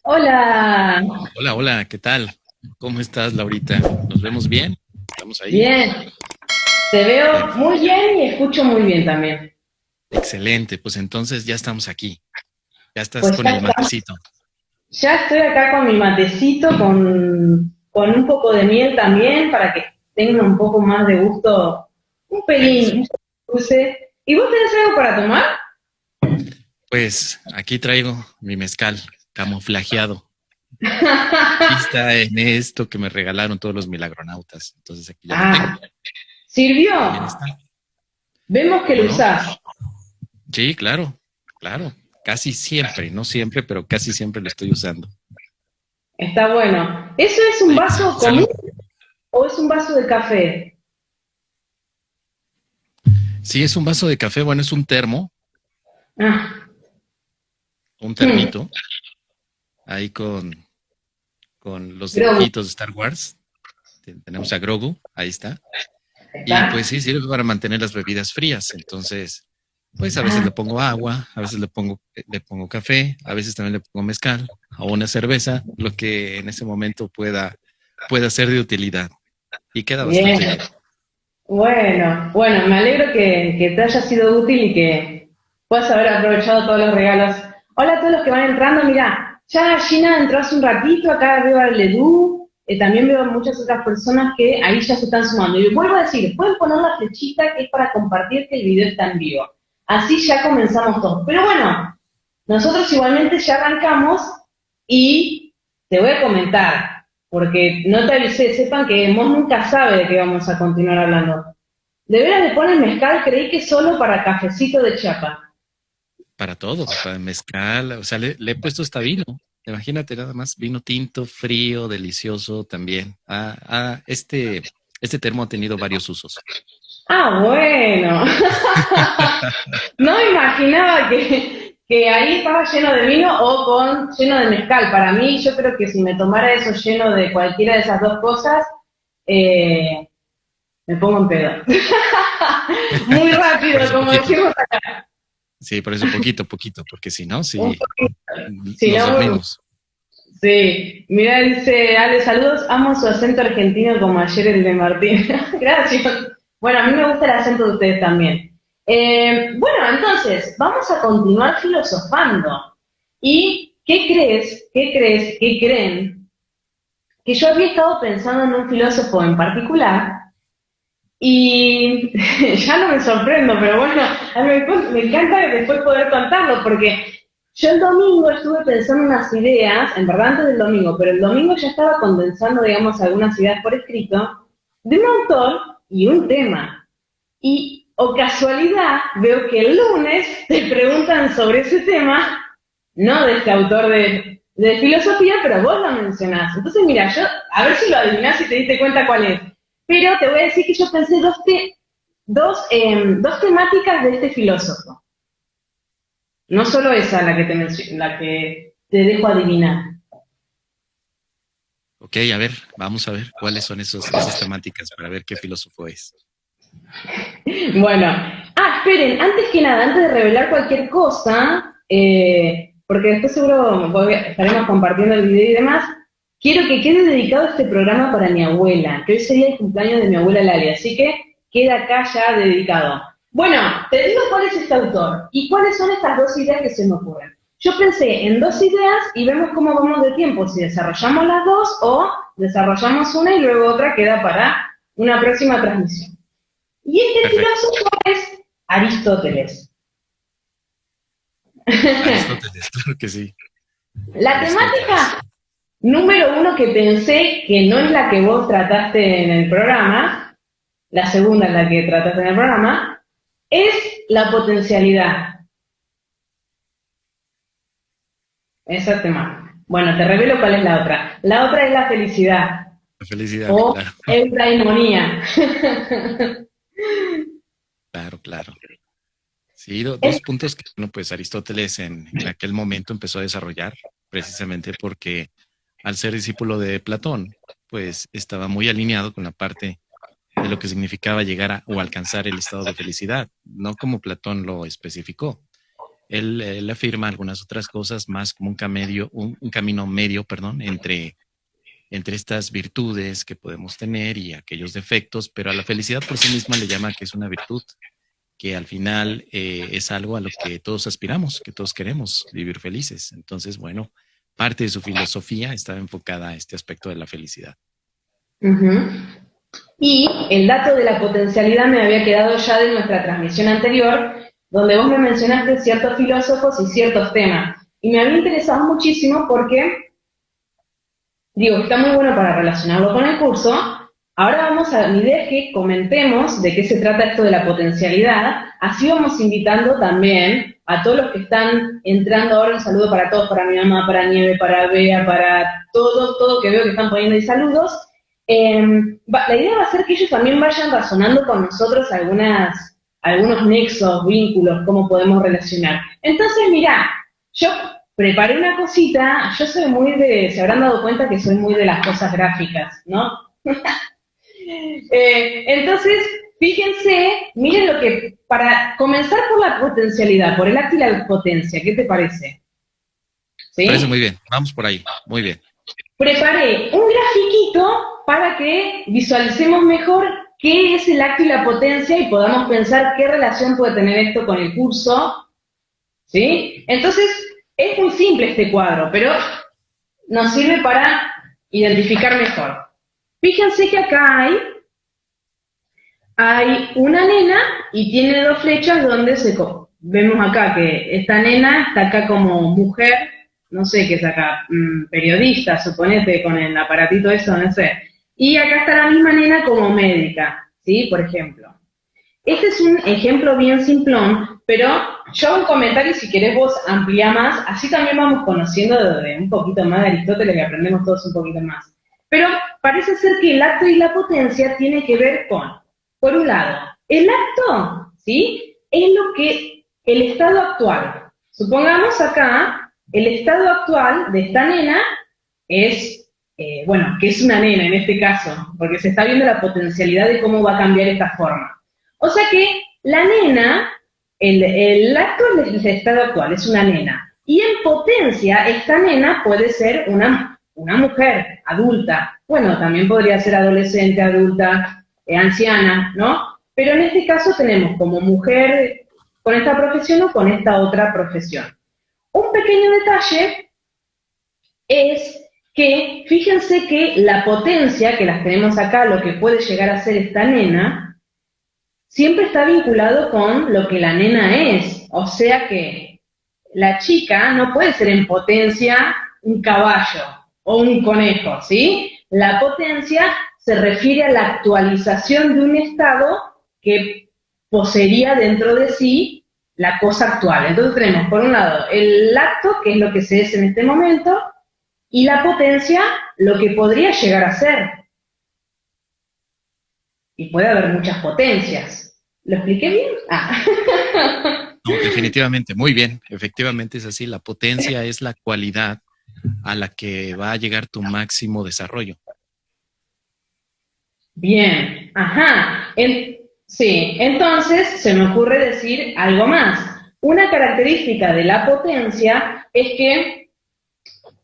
Hola, Hola, hola, ¿qué tal? ¿Cómo estás, Laurita? ¿Nos vemos bien? ¿Estamos ahí? bien, te veo muy Perfecto. bien y escucho muy bien también. Excelente, pues entonces ya estamos aquí. Ya estás Pues con el matecito. ya estoy acá con mi matecito, con un poco de miel también, para que tenga un poco más de gusto, un pelín, un Delicioso. poco dulce. ¿Y vos tenés algo para tomar? Pues aquí traigo mi mezcal camuflajeado. Aquí está en esto que me regalaron todos los milagronautas. Entonces aquí ya lo tengo. Ah, ¿sirvió? Muy bien está. Vemos que ¿Cómo lo no? usás. Sí, claro, claro. Casi siempre, no siempre, pero casi siempre lo estoy usando. Está bueno. ¿Eso es un vaso común Salud. o es un vaso de café? Sí, es un vaso de café, bueno, es un termo, Ah, un hmm, termito, ahí con los Grogu. dibujitos de Star Wars. Tenemos a Grogu, ahí está. Y ¿Está? pues sí, sirve para mantener las bebidas frías. Entonces, pues a veces Ah, le pongo agua, a veces le pongo café, a veces también le pongo mezcal o una cerveza, lo que en ese momento pueda ser de utilidad. Y queda bien. bastante bien. Bueno, me alegro que te haya sido útil y que puedas haber aprovechado todos los regalos. Hola a todos los que van entrando, mira, ya Gina entró hace un ratito, acá veo a Ledú, también veo muchas otras personas que ahí ya se están sumando. Y vuelvo a decir, pueden poner la flechita que es para compartir que el video está en vivo. Así ya comenzamos todos. Pero bueno, nosotros igualmente ya arrancamos y te voy a comentar, porque no te avisé, sepan que Mos nunca sabe de qué vamos a continuar hablando. De veras le ponen mezcal, creí que solo para cafecito de Chiapa. Para todo, para mezcal, o sea, le he puesto hasta vino. Imagínate nada más, vino tinto, frío, delicioso también. Este termo ha tenido varios usos. Ah, bueno. No me imaginaba que ahí estaba lleno de vino o lleno de mezcal. Para mí, yo creo que si me tomara eso lleno de cualquiera de esas dos cosas, eh, me pongo en pedo. Muy Por rápido, eso como poquito. decimos. Sí, por eso poquito, poquito, porque si no, Un sí, poquito. Si nos no, dormimos. sí. Mira, dice Ale, saludos, amo su acento argentino como ayer el de Martín. Gracias. Bueno, a mí me gusta el acento de ustedes también. Bueno, entonces, vamos a continuar filosofando. ¿Y qué crees, qué crees, qué creen? Que yo había estado pensando en un filósofo en particular y ya no me sorprendo, pero bueno, a mí me encanta después poder contarlo, porque yo el domingo estuve pensando unas ideas, en verdad antes del domingo, pero el domingo ya estaba condensando, digamos, algunas ideas por escrito, de un autor y un tema. Y, o casualidad, veo que el lunes te preguntan sobre ese tema, no de este autor de filosofía, pero vos lo mencionás. Entonces, mira, yo, a ver si lo adivinás y te diste cuenta cuál es. Pero te voy a decir que yo pensé dos temáticas de este filósofo. No solo esa la que te dejo adivinar. Ok, a ver, vamos a ver cuáles son esas temáticas para ver qué filósofo es. Bueno, esperen, antes que nada, antes de revelar cualquier cosa, porque después seguro estaremos compartiendo el video y demás, quiero que quede dedicado este programa para mi abuela, que hoy sería el cumpleaños de mi abuela Lalia, así que queda acá ya dedicado. Bueno, te digo cuál es este autor y cuáles son estas dos ideas que se me ocurren. Yo pensé en dos ideas y vemos cómo vamos de tiempo, si desarrollamos las dos o desarrollamos una y luego otra queda para una próxima transmisión. Y este Perfecto. filósofo es Aristóteles. Aristóteles, claro que sí. La Aristóteles. temática número uno que pensé, que no es la que vos trataste en el programa, la segunda es la que trataste en el programa, es la potencialidad. Esa temática. Bueno, te revelo cuál es la otra. La otra es la felicidad La felicidad, o claro, eudaimonia. claro, claro. Sí, Es- dos puntos que, bueno, pues Aristóteles en aquel momento empezó a desarrollar, precisamente porque al ser discípulo de Platón, pues estaba muy alineado con la parte de lo que significaba llegar a o alcanzar el estado de felicidad, no como Platón lo especificó. Él afirma algunas otras cosas más como un camino medio, perdón, entre estas virtudes que podemos tener y aquellos defectos, pero a la felicidad por sí misma le llama que es una virtud, que al final es algo a lo que todos aspiramos, que todos queremos vivir felices. Entonces, bueno, parte de su filosofía estaba enfocada a este aspecto de la felicidad. Ujú. Y el dato de la potencialidad me había quedado ya de nuestra transmisión anterior, donde vos me mencionaste ciertos filósofos y ciertos temas. Y me había interesado muchísimo porque, digo, está muy bueno para relacionarlo con el curso. Ahora mi idea es que comentemos de qué se trata esto de la potencialidad. Así vamos invitando también a todos los que están entrando ahora. Un saludo para todos, para mi mamá, para Nieve, para Bea, para todo que veo que están poniendo ahí saludos. La idea va a ser que ellos también vayan razonando con nosotros algunos nexos, vínculos, cómo podemos relacionar. Entonces, mirá, yo preparé una cosita, yo soy se habrán dado cuenta que soy muy de las cosas gráficas, ¿no? Entonces, fíjense, miren para comenzar por la potencialidad, por el acto y la potencia, ¿qué te parece? Me parece ¿Sí? muy bien, vamos por ahí, muy bien. Preparé un grafiquito para que visualicemos mejor qué es el acto y la potencia y podamos pensar qué relación puede tener esto con el curso, ¿sí? Entonces, es muy simple este cuadro, pero nos sirve para identificar mejor. Fíjense que acá hay una nena y tiene dos flechas donde vemos acá que esta nena está acá como mujer, no sé qué es acá, periodista, suponete, con el aparatito eso, no sé. Y acá está la misma nena como médica, ¿sí? Por ejemplo. Este es un ejemplo bien simplón, pero yo hago un comentario y si querés vos ampliá más, así también vamos conociendo de un poquito más de Aristóteles y aprendemos todos un poquito más. Pero parece ser que el acto y la potencia tiene que ver con, por un lado, el acto, ¿sí? Es el estado actual. Supongamos acá, el estado actual de esta nena es, que es una nena en este caso, porque se está viendo la potencialidad de cómo va a cambiar esta forma. O sea que la nena, el acto es el estado actual, es una nena. Y en potencia, esta nena puede ser una mujer adulta. Bueno, también podría ser adolescente, adulta, anciana, ¿no? Pero en este caso tenemos como mujer con esta profesión o con esta otra profesión. Un pequeño detalle es que, fíjense que la potencia que las tenemos acá, lo que puede llegar a ser esta nena, siempre está vinculado con lo que la nena es. O sea que la chica no puede ser en potencia un caballo o un conejo, ¿sí? La potencia se refiere a la actualización de un estado que poseería dentro de sí la cosa actual. Entonces tenemos, por un lado, el acto, que es lo que se es en este momento, y la potencia, lo que podría llegar a ser. Y puede haber muchas potencias. ¿Lo expliqué bien? No, definitivamente, muy bien, efectivamente es así, la potencia es la cualidad a la que va a llegar tu máximo desarrollo. Bien, ajá. Sí, entonces se me ocurre decir algo más. Una característica de la potencia es que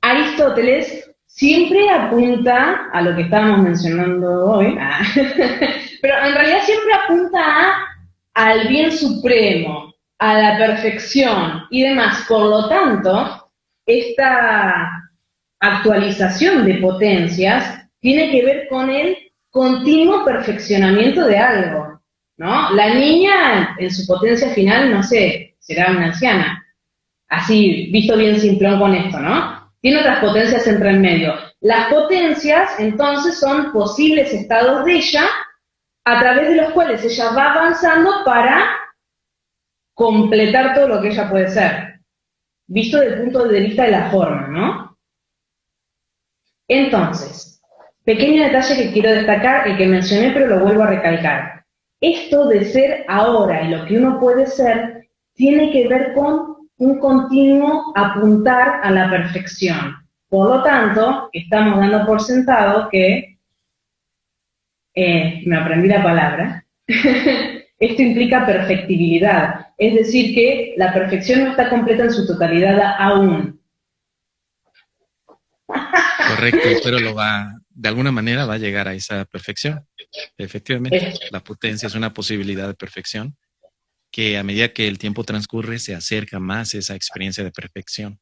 Aristóteles siempre apunta a lo que estábamos mencionando hoy, pero en realidad siempre apunta al bien supremo, a la perfección y demás. Por lo tanto, esta actualización de potencias tiene que ver con el continuo perfeccionamiento de algo, ¿no? La niña, en su potencia final, no sé, será una anciana. Así, visto bien simplón con esto, ¿no? Tiene otras potencias entre en medio. Las potencias, entonces, son posibles estados de ella a través de los cuales ella va avanzando para completar todo lo que ella puede ser, visto desde el punto de vista de la forma, ¿no? Entonces, pequeño detalle que quiero destacar, el que mencioné, pero lo vuelvo a recalcar. Esto de ser ahora y lo que uno puede ser, tiene que ver con un continuo apuntar a la perfección. Por lo tanto, estamos dando por sentado que, me aprendí la palabra, Esto implica perfectibilidad, es decir, que la perfección no está completa en su totalidad aún. Correcto, pero de alguna manera va a llegar a esa perfección. Efectivamente, la potencia es una posibilidad de perfección que a medida que el tiempo transcurre se acerca más a esa experiencia de perfección.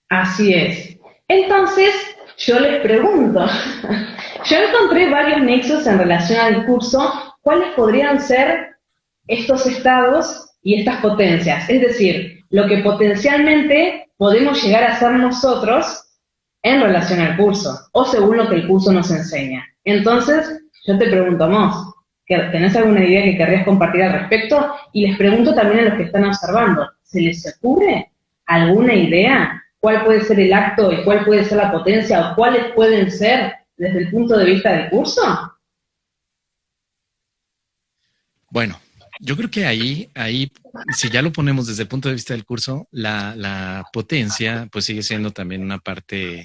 Así es. Entonces, yo les pregunto, yo encontré varios nexos en relación al curso, ¿cuáles podrían ser estos estados y estas potencias? Es decir, lo que potencialmente podemos llegar a ser nosotros en relación al curso, o según lo que el curso nos enseña. Entonces, yo te pregunto, Mos, ¿tenés alguna idea que querrías compartir al respecto? Y les pregunto también a los que están observando, ¿se les ocurre alguna idea? ¿Cuál puede ser el acto y cuál puede ser la potencia o cuáles pueden ser desde el punto de vista del curso? Bueno, yo creo que ahí, si ya lo ponemos desde el punto de vista del curso, la potencia pues sigue siendo también una parte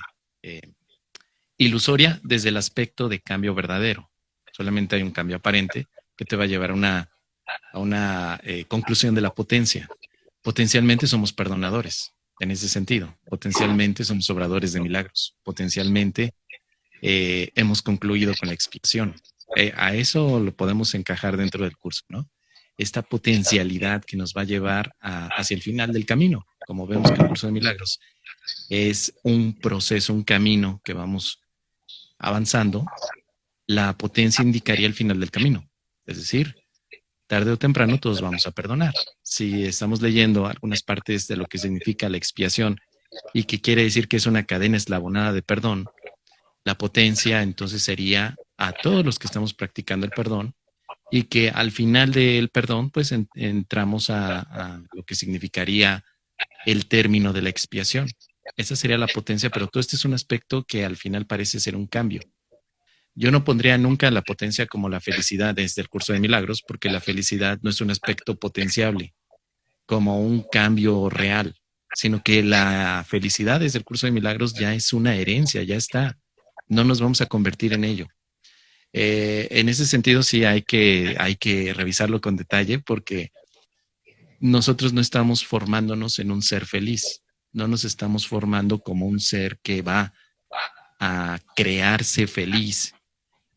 ilusoria desde el aspecto de cambio verdadero. Solamente hay un cambio aparente que te va a llevar a una conclusión de la potencia. Potencialmente somos perdonadores en ese sentido. Potencialmente somos obradores de milagros. Potencialmente hemos concluido con la expiación. A eso lo podemos encajar dentro del curso, ¿no? Esta potencialidad que nos va a llevar hacia el final del camino. Como vemos que el curso de milagros es un proceso, un camino que vamos avanzando, la potencia indicaría el final del camino. Es decir, tarde o temprano todos vamos a perdonar. Si estamos leyendo algunas partes de lo que significa la expiación y que quiere decir que es una cadena eslabonada de perdón, la potencia entonces sería a todos los que estamos practicando el perdón y que al final del perdón pues entramos a lo que significaría el término de la expiación. Esa sería la potencia, pero todo este es un aspecto que al final parece ser un cambio. Yo no pondría nunca la potencia como la felicidad desde el curso de milagros, porque la felicidad no es un aspecto potenciable, como un cambio real, sino que la felicidad desde el curso de milagros ya es una herencia, ya está. No nos vamos a convertir en ello. En ese sentido sí hay que revisarlo con detalle porque nosotros no estamos formándonos en un ser feliz, no nos estamos formando como un ser que va a crearse feliz,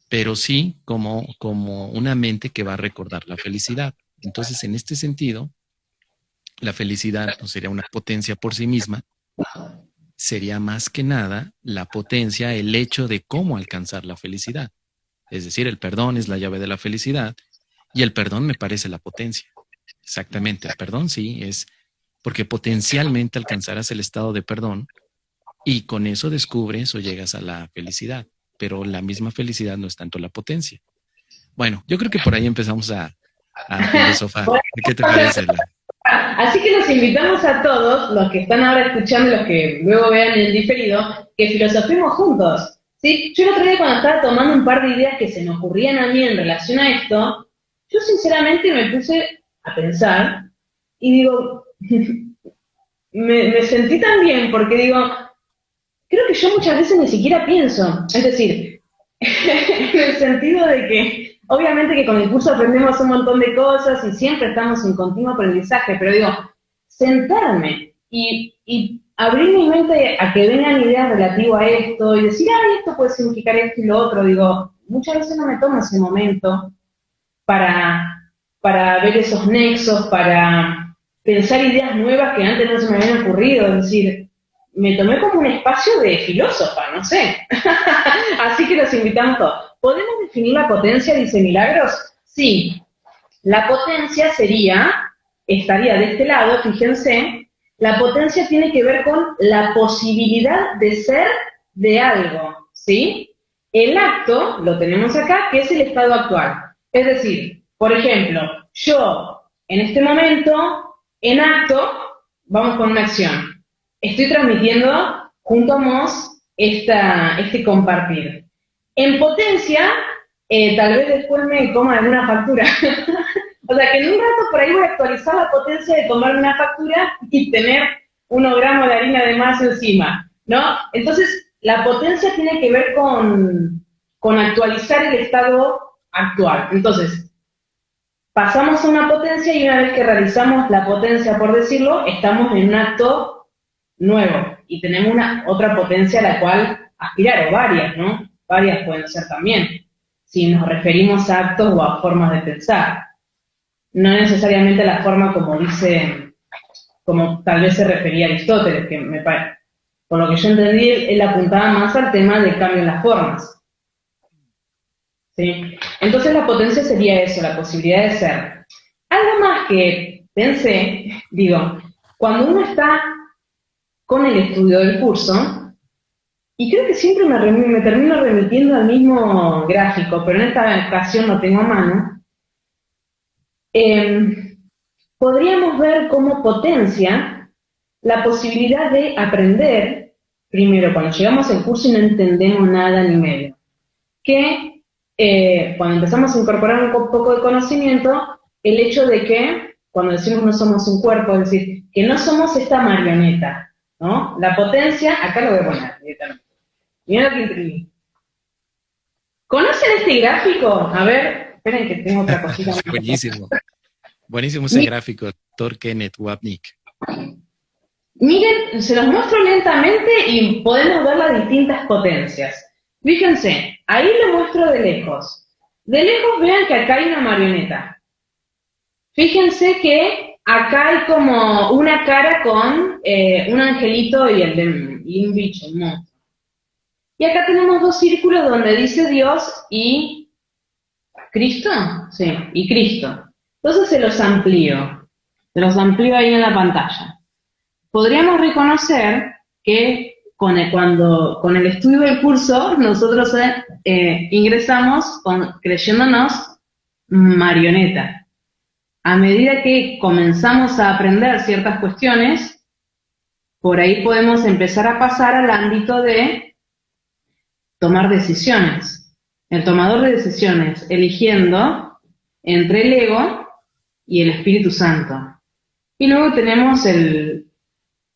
pero sí como una mente que va a recordar la felicidad. Entonces, en este sentido, la felicidad no sería una potencia por sí misma, sería más que nada la potencia, el hecho de cómo alcanzar la felicidad. Es decir, el perdón es la llave de la felicidad y el perdón me parece la potencia. Exactamente, el perdón sí es porque potencialmente alcanzarás el estado de perdón y con eso descubres o llegas a la felicidad, pero la misma felicidad no es tanto la potencia. Bueno, yo creo que por ahí empezamos a filosofar. ¿Qué te parece? Así que los invitamos a todos, los que están ahora escuchando y los que luego vean el diferido, que filosofemos juntos. ¿Sí? Yo el otro día cuando estaba tomando un par de ideas que se me ocurrían a mí en relación a esto, yo sinceramente me puse a pensar y digo, me sentí tan bien porque digo, creo que yo muchas veces ni siquiera pienso. Es decir, en el sentido de que, obviamente que con el curso aprendemos un montón de cosas y siempre estamos en continuo aprendizaje, pero digo, sentarme y abrir mi mente a que vengan ideas relativas a esto y decir, ay, esto puede significar esto y lo otro, digo, muchas veces no me tomo ese momento para ver esos nexos, para pensar ideas nuevas que antes no se me habían ocurrido, es decir, me tomé como un espacio de filósofa, no sé. Así que los invitamos todos. ¿Podemos definir la potencia, dice Milagros? Sí. La potencia estaría de este lado, fíjense, la potencia tiene que ver con la posibilidad de ser de algo, ¿sí? El acto, lo tenemos acá, que es el estado actual. Es decir, por ejemplo, yo, en este momento, en acto, vamos con una acción. Estoy transmitiendo junto a Mos este compartir. En potencia, tal vez después me coma alguna factura. O sea que en un rato por ahí voy a actualizar la potencia de tomar una factura y tener 1 gramo de harina de más encima, ¿no? Entonces, la potencia tiene que ver con actualizar el estado actual. Entonces, pasamos a una potencia y una vez que realizamos la potencia, por decirlo, estamos en un acto nuevo y tenemos otra potencia a la cual aspirar, o varias, ¿no? Varias pueden ser también, si nos referimos a actos o a formas de pensar. No necesariamente la forma como tal vez se refería Aristóteles, que me parece, por lo que yo entendí, él apuntaba más al tema del cambio en las formas. ¿Sí? Entonces la potencia sería eso, la posibilidad de ser. Algo más que pensé, digo, cuando uno está con el estudio del curso, y creo que siempre me termino remitiendo al mismo gráfico, pero en esta ocasión lo tengo a mano, podríamos ver como potencia la posibilidad de aprender, primero, cuando llegamos al curso y no entendemos nada ni medio, que cuando empezamos a incorporar un poco de conocimiento, el hecho de que, cuando decimos no somos un cuerpo, es decir, que no somos esta marioneta, ¿no? La potencia, acá lo voy a poner directamente. Mirá lo que imprimí. ¿Conocen este gráfico? A ver, esperen que tengo otra cosita. Buenísimo. Buenísimo ese gráfico, doctor Kenneth Wapnick. Miren, se los muestro lentamente y podemos ver las distintas potencias. Fíjense, ahí lo muestro de lejos. De lejos vean que acá hay una marioneta. Fíjense que acá hay como una cara con un angelito y un bicho, un monstruo. Y acá tenemos dos círculos donde dice Dios y Cristo. Sí, y Cristo. Entonces se los amplío. Se los amplío ahí en la pantalla. Podríamos reconocer que con el estudio del curso nosotros ingresamos creyéndonos marioneta. A medida que comenzamos a aprender ciertas cuestiones, por ahí podemos empezar a pasar al ámbito de tomar decisiones. El tomador de decisiones, eligiendo entre el ego y el Espíritu Santo. Y luego tenemos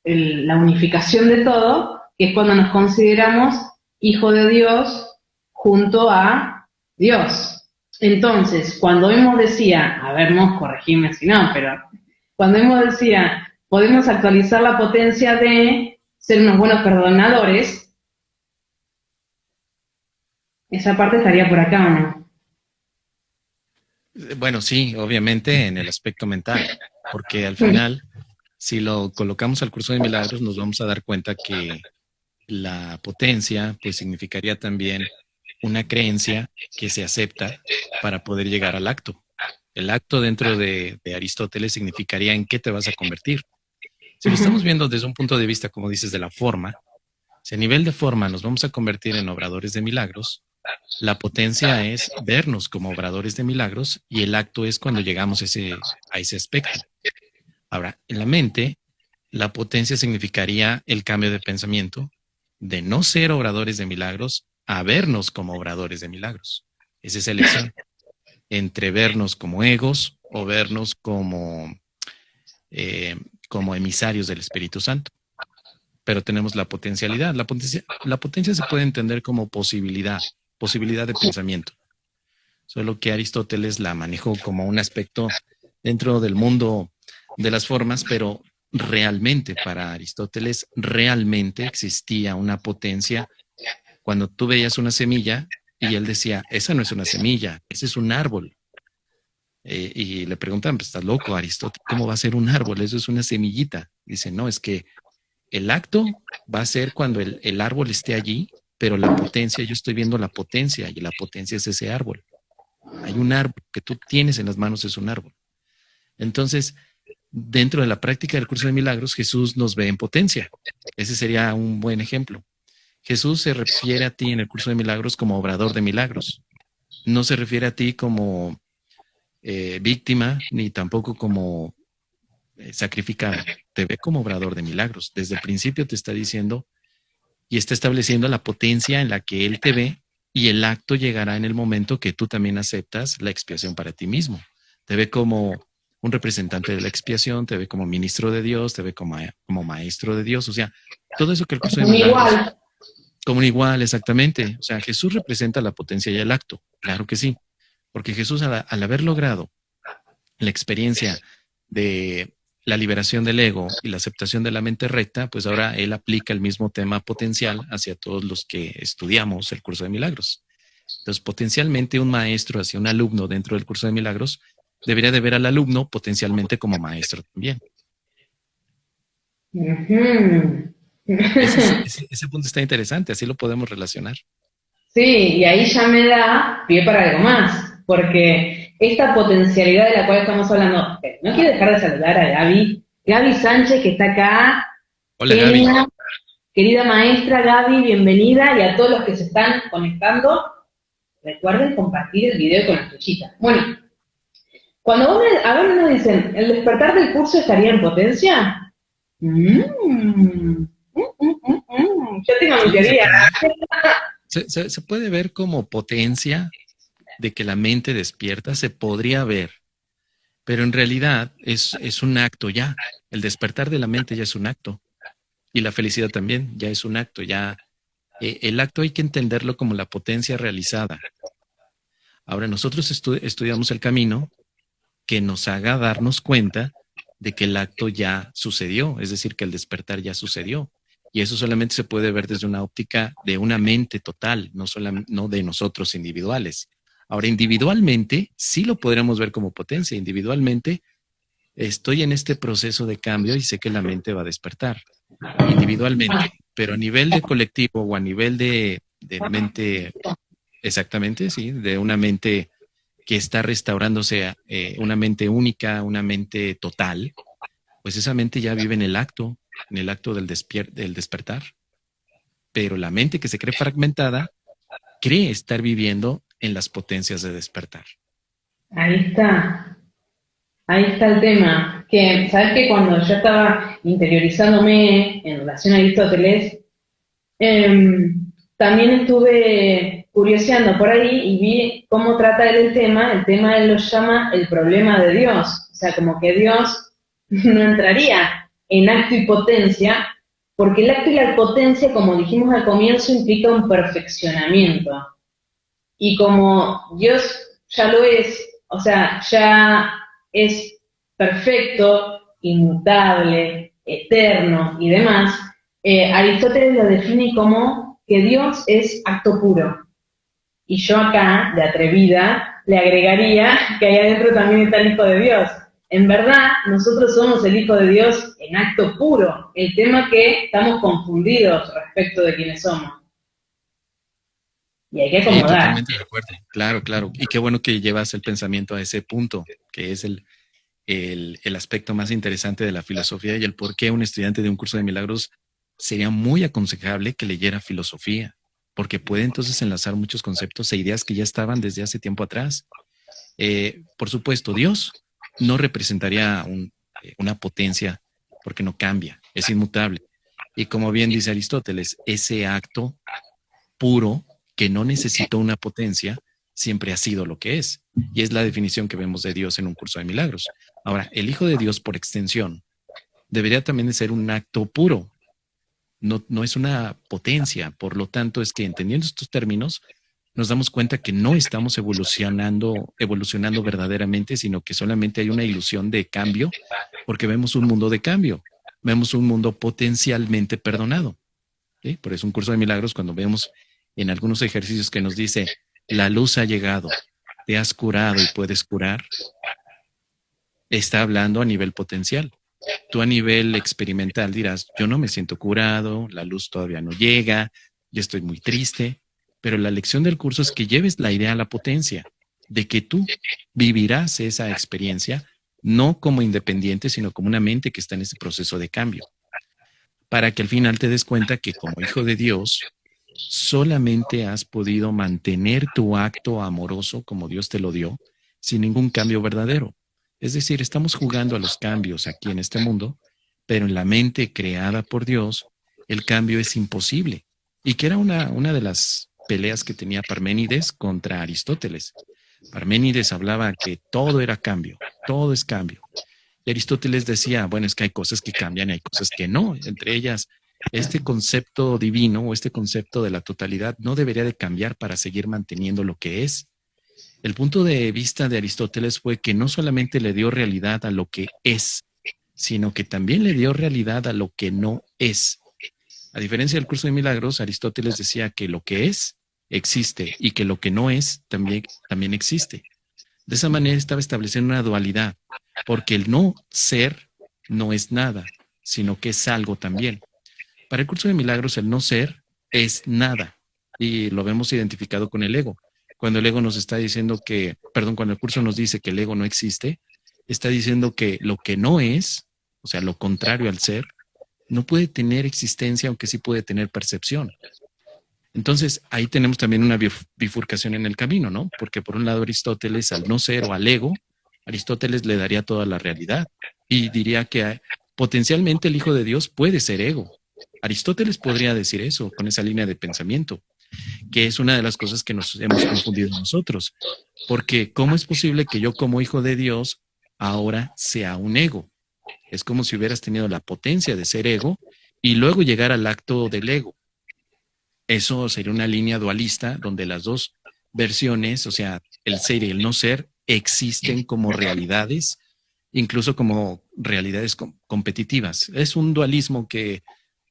la unificación de todo, que es cuando nos consideramos hijo de Dios junto a Dios. Entonces, cuando hemos decía, a ver, no, corregime si no, pero cuando hemos decía, podemos actualizar la potencia de ser unos buenos perdonadores, esa parte estaría por acá, ¿o no? Bueno, sí, obviamente en el aspecto mental, porque al final, si lo colocamos al curso de milagros, nos vamos a dar cuenta que la potencia, pues significaría también una creencia que se acepta para poder llegar al acto. El acto dentro de Aristóteles significaría en qué te vas a convertir. Si lo estamos viendo desde un punto de vista, como dices, de la forma, si a nivel de forma nos vamos a convertir en obradores de milagros, la potencia es vernos como obradores de milagros y el acto es cuando llegamos a ese aspecto. Ahora, en la mente, la potencia significaría el cambio de pensamiento de no ser obradores de milagros a vernos como obradores de milagros. Esa es elección entre vernos como egos o vernos como emisarios del Espíritu Santo. Pero tenemos la potencialidad. La potencia se puede entender como posibilidad de pensamiento. Solo que Aristóteles la manejó como un aspecto dentro del mundo de las formas, pero realmente para Aristóteles realmente existía una potencia. Cuando tú veías una semilla y él decía, esa no es una semilla, ese es un árbol. Y le preguntan, pues, ¿estás loco, Aristóteles? ¿Cómo va a ser un árbol? Eso es una semillita. Dice, no, es que el acto va a ser cuando el árbol esté allí, pero la potencia, yo estoy viendo la potencia y la potencia es ese árbol. Hay un árbol que tú tienes en las manos, es un árbol. Entonces, dentro de la práctica del curso de milagros, Jesús nos ve en potencia. Ese sería un buen ejemplo. Jesús se refiere a ti en el curso de milagros como obrador de milagros. No se refiere a ti como víctima, ni tampoco como sacrificado. Te ve como obrador de milagros. Desde el principio te está diciendo y está estableciendo la potencia en la que Él te ve y el acto llegará en el momento que tú también aceptas la expiación para ti mismo. Te ve como un representante de la expiación, te ve como ministro de Dios, te ve como maestro de Dios. O sea, todo eso que el curso de milagros... Como un igual, exactamente. O sea, Jesús representa la potencia y el acto. Claro que sí. Porque Jesús, al haber logrado la experiencia de la liberación del ego y la aceptación de la mente recta, pues ahora él aplica el mismo tema potencial hacia todos los que estudiamos el curso de milagros. Entonces, potencialmente un maestro hacia un alumno dentro del curso de milagros debería de ver al alumno potencialmente como maestro también. Ujú. Ese punto está interesante, así lo podemos relacionar. Sí, y ahí ya me da pie para algo más, porque esta potencialidad de la cual estamos hablando, no quiero dejar de saludar a Gaby Sánchez, que está acá, Hola, Gaby. genia, querida maestra Gaby, bienvenida, y a todos los que se están conectando, recuerden compartir el video con la flechita. Bueno, cuando a ver nos dicen, ¿el despertar del curso estaría en potencia? Yo tengo mi Sí, teoría. se puede ver como potencia de que la mente despierta, se podría ver, pero en realidad es un acto ya. El despertar de la mente ya es un acto. Y la felicidad también ya es un acto. Ya el acto hay que entenderlo como la potencia realizada. Ahora nosotros estudiamos el camino que nos haga darnos cuenta de que el acto ya sucedió, es decir, que el despertar ya sucedió. Y eso solamente se puede ver desde una óptica de una mente total, no de nosotros individuales. Ahora, individualmente, sí lo podremos ver como potencia. Individualmente, estoy en este proceso de cambio y sé que la mente va a despertar. Individualmente. Pero a nivel de colectivo o a nivel de mente, exactamente, sí, de una mente que está restaurándose a una mente única, una mente total, pues esa mente ya vive en el acto del despertar. Pero la mente que se cree fragmentada cree estar viviendo en las potencias de despertar. Ahí está. Ahí está el tema, que sabes que cuando yo estaba interiorizándome en relación a Aristóteles, también estuve curioseando por ahí y vi cómo trata él el tema él lo llama el problema de Dios, o sea, como que Dios no entraría en acto y potencia, porque el acto y la potencia, como dijimos al comienzo, implica un perfeccionamiento. Y como Dios ya lo es, o sea, ya es perfecto, inmutable, eterno y demás, Aristóteles lo define como que Dios es acto puro. Y yo acá, de atrevida, le agregaría que ahí adentro también está el Hijo de Dios. En verdad, nosotros somos el Hijo de Dios en acto puro. El tema es que estamos confundidos respecto de quiénes somos. Y hay que Sí, acomodar. totalmente de acuerdo. Claro, claro. Y qué bueno que llevas el pensamiento a ese punto, que es el aspecto más interesante de la filosofía y el por qué un estudiante de un curso de milagros sería muy aconsejable que leyera filosofía, porque puede entonces enlazar muchos conceptos e ideas que ya estaban desde hace tiempo atrás. Por supuesto, Dios no representaría una potencia porque no cambia, es inmutable. Y como bien dice Aristóteles, ese acto puro que no necesita una potencia siempre ha sido lo que es. Y es la definición que vemos de Dios en un curso de milagros. Ahora, el Hijo de Dios, por extensión, debería también de ser un acto puro, no es una potencia. Por lo tanto, es que entendiendo estos términos, nos damos cuenta que no estamos evolucionando verdaderamente, sino que solamente hay una ilusión de cambio, porque vemos un mundo de cambio, vemos un mundo potencialmente perdonado. ¿Sí? Por eso un curso de milagros, cuando vemos en algunos ejercicios que nos dice, la luz ha llegado, te has curado y puedes curar, está hablando a nivel potencial. Tú a nivel experimental dirás, yo no me siento curado, la luz todavía no llega, yo estoy muy triste, pero la lección del curso es que lleves la idea a la potencia, de que tú vivirás esa experiencia no como independiente, sino como una mente que está en este proceso de cambio, para que al final te des cuenta que como hijo de Dios, solamente has podido mantener tu acto amoroso como Dios te lo dio, sin ningún cambio verdadero. Es decir, estamos jugando a los cambios aquí en este mundo, pero en la mente creada por Dios, el cambio es imposible. Y que era una de las peleas que tenía Parménides contra Aristóteles. Parménides hablaba que todo era cambio, todo es cambio. Y Aristóteles decía, bueno, es que hay cosas que cambian y hay cosas que no. Entre ellas, este concepto divino o este concepto de la totalidad no debería de cambiar para seguir manteniendo lo que es. El punto de vista de Aristóteles fue que no solamente le dio realidad a lo que es, sino que también le dio realidad a lo que no es. A diferencia del curso de milagros, Aristóteles decía que lo que es existe y que lo que no es también existe. De esa manera estaba estableciendo una dualidad, porque el no ser no es nada, sino que es algo también. Para el curso de milagros, el no ser es nada y lo vemos identificado con el ego. Cuando el ego nos está diciendo que, perdón, cuando el curso nos dice que el ego no existe, está diciendo que lo que no es, o sea, lo contrario al ser, no puede tener existencia, aunque sí puede tener percepción. Entonces, ahí tenemos también una bifurcación en el camino, ¿no? Porque por un lado Aristóteles, al no ser o al ego, Aristóteles le daría toda la realidad y diría que potencialmente el Hijo de Dios puede ser ego. Aristóteles podría decir eso con esa línea de pensamiento, que es una de las cosas que nos hemos confundido nosotros. Porque ¿cómo es posible que yo como Hijo de Dios ahora sea un ego? Es como si hubieras tenido la potencia de ser ego y luego llegar al acto del ego. Eso sería una línea dualista donde las dos versiones, o sea, el ser y el no ser, existen como realidades, incluso como realidades competitivas. Es un dualismo que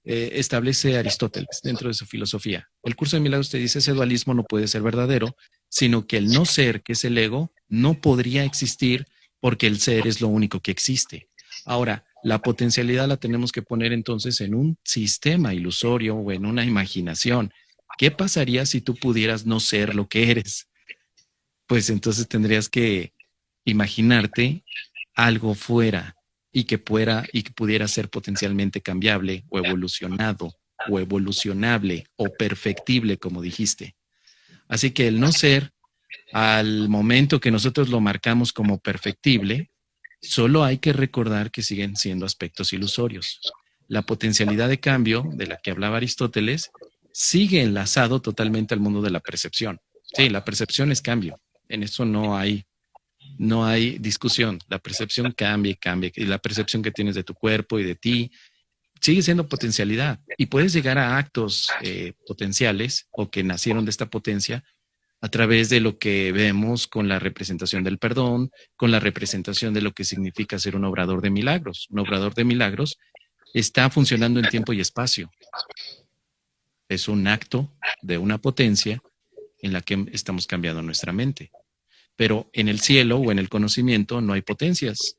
establece Aristóteles dentro de su filosofía. El curso de milagros te dice ese dualismo no puede ser verdadero, sino que el no ser, que es el ego, no podría existir porque el ser es lo único que existe. Ahora, la potencialidad la tenemos que poner entonces en un sistema ilusorio o en una imaginación. ¿Qué pasaría si tú pudieras no ser lo que eres? Pues entonces tendrías que imaginarte algo fuera y que pudiera ser potencialmente cambiable o evolucionado o evolucionable o perfectible, como dijiste. Así que el no ser, al momento que nosotros lo marcamos como perfectible, solo hay que recordar que siguen siendo aspectos ilusorios. La potencialidad de cambio de la que hablaba Aristóteles sigue enlazado totalmente al mundo de la percepción. Sí, la percepción es cambio. En eso no hay discusión. La percepción cambia y cambia. Y la percepción que tienes de tu cuerpo y de ti sigue siendo potencialidad. Y puedes llegar a actos potenciales o que nacieron de esta potencia a través de lo que vemos con la representación del perdón, con la representación de lo que significa ser un obrador de milagros. Un obrador de milagros está funcionando en tiempo y espacio. Es un acto de una potencia en la que estamos cambiando nuestra mente. Pero en el cielo o en el conocimiento no hay potencias.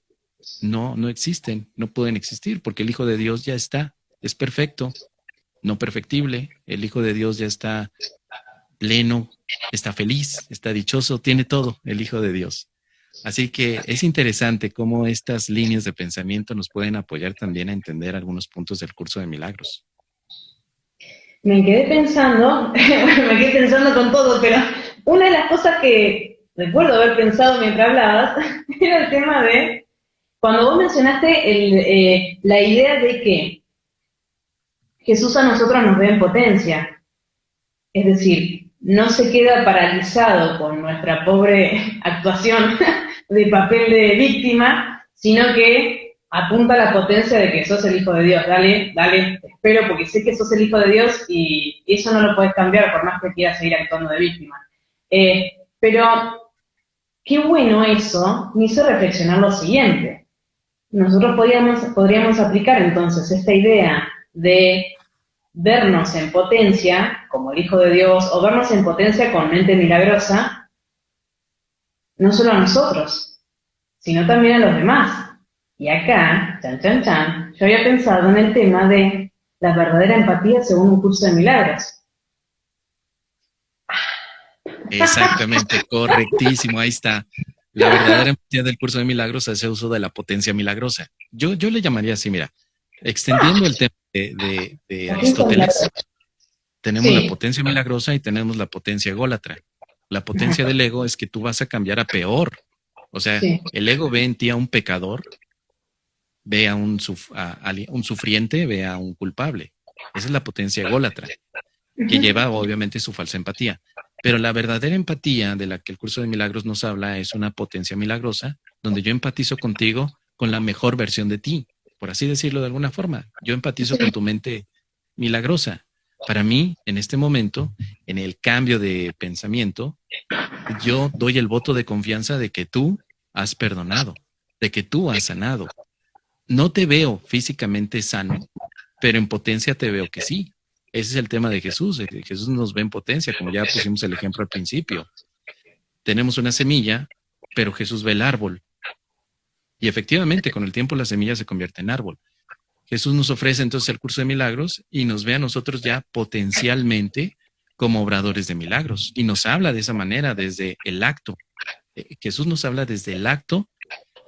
No existen, no pueden existir, porque el Hijo de Dios ya está, es perfecto, no perfectible. El Hijo de Dios ya está pleno, está feliz, está dichoso, tiene todo el Hijo de Dios. Así que es interesante cómo estas líneas de pensamiento nos pueden apoyar también a entender algunos puntos del curso de milagros. Me quedé pensando, bueno, me quedé pensando con todo, pero una de las cosas que recuerdo haber pensado mientras hablabas era el tema de, cuando vos mencionaste la idea de que Jesús a nosotros nos ve en potencia, es decir, no se queda paralizado con nuestra pobre actuación de papel de víctima, sino que apunta a la potencia de que sos el Hijo de Dios. Dale, dale, te espero porque sé que sos el Hijo de Dios y eso no lo puedes cambiar por más que quieras seguir actuando de víctima. Pero qué bueno eso, me hizo reflexionar lo siguiente. Nosotros podríamos aplicar entonces esta idea de vernos en potencia, como el Hijo de Dios, o vernos en potencia con mente milagrosa, no solo a nosotros, sino también a los demás. Y acá, chan, chan, chan, yo había pensado en el tema de la verdadera empatía según un curso de milagros. Exactamente, correctísimo, ahí está. La verdadera empatía del curso de milagros es el uso de la potencia milagrosa. Yo le llamaría así, mira, extendiendo el tema de Aristóteles, tenemos la Sí. potencia milagrosa y tenemos la potencia ególatra. La potencia del ego es que tú vas a cambiar a peor. O sea, Sí. el ego ve en ti a un pecador, ve a un sufriente, ve a un culpable. Esa es la potencia ególatra, que lleva obviamente su falsa empatía. Pero la verdadera empatía de la que el curso de milagros nos habla es una potencia milagrosa, donde yo empatizo contigo con la mejor versión de ti, por así decirlo de alguna forma. Yo empatizo con tu mente milagrosa. Para mí, en este momento, en el cambio de pensamiento, yo doy el voto de confianza de que tú has perdonado, de que tú has sanado. No te veo físicamente sano, pero en potencia te veo que sí. Ese es el tema de Jesús. Jesús nos ve en potencia, como ya pusimos el ejemplo al principio. Tenemos una semilla, pero Jesús ve el árbol. Y efectivamente, con el tiempo la semilla se convierte en árbol. Jesús nos ofrece entonces el curso de milagros y nos ve a nosotros ya potencialmente como obradores de milagros. Y nos habla de esa manera desde el acto. Jesús nos habla desde el acto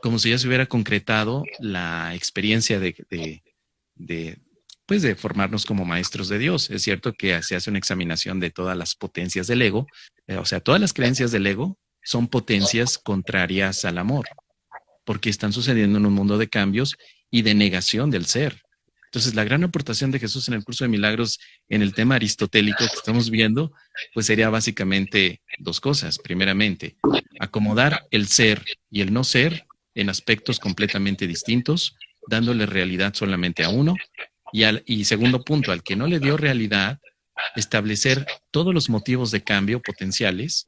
como si ya se hubiera concretado la experiencia de, pues de formarnos como maestros de Dios. Es cierto que se hace una examinación de todas las potencias del ego, o sea, todas las creencias del ego son potencias contrarias al amor, porque están sucediendo en un mundo de cambios y de negación del ser. Entonces, la gran aportación de Jesús en el curso de milagros, en el tema aristotélico que estamos viendo, pues sería básicamente dos cosas. Primeramente, acomodar el ser y el no ser en aspectos completamente distintos, dándole realidad solamente a uno. Y segundo punto, al que no le dio realidad, establecer todos los motivos de cambio potenciales,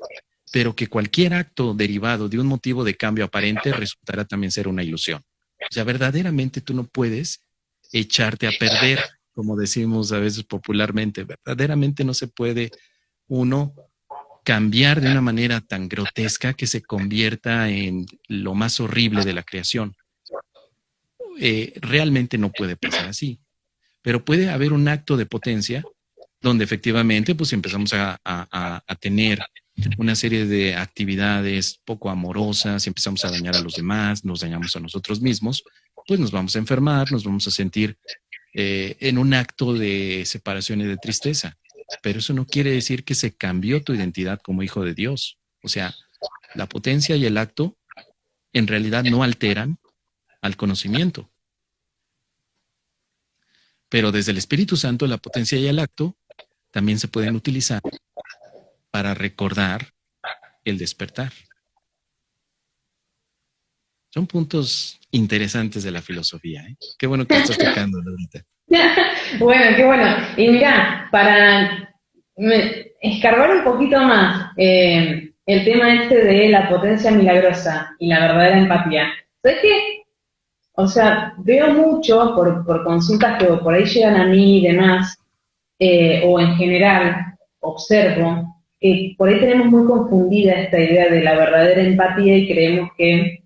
pero que cualquier acto derivado de un motivo de cambio aparente resultará también ser una ilusión. O sea, verdaderamente tú no puedes echarte a perder, como decimos a veces popularmente. Verdaderamente no se puede uno cambiar de una manera tan grotesca que se convierta en lo más horrible de la creación. Realmente no puede pasar así, pero puede haber un acto de potencia donde efectivamente pues empezamos a tener una serie de actividades poco amorosas, y empezamos a dañar a los demás, nos dañamos a nosotros mismos, pues nos vamos a enfermar, nos vamos a sentir en un acto de separación y de tristeza. Pero eso no quiere decir que se cambió tu identidad como hijo de Dios. O sea, la potencia y el acto en realidad no alteran al conocimiento. Pero desde el Espíritu Santo, la potencia y el acto también se pueden utilizar para recordar el despertar. Son puntos interesantes de la filosofía, ¿eh? Qué bueno que estás tocando ahorita. Bueno, qué bueno. Y mira, para escarbar un poquito más el tema este de la potencia milagrosa y la verdadera empatía. ¿Sabes qué? O sea, veo mucho por consultas que por ahí llegan a mí y demás, o en general, observo, que por ahí tenemos muy confundida esta idea de la verdadera empatía y creemos que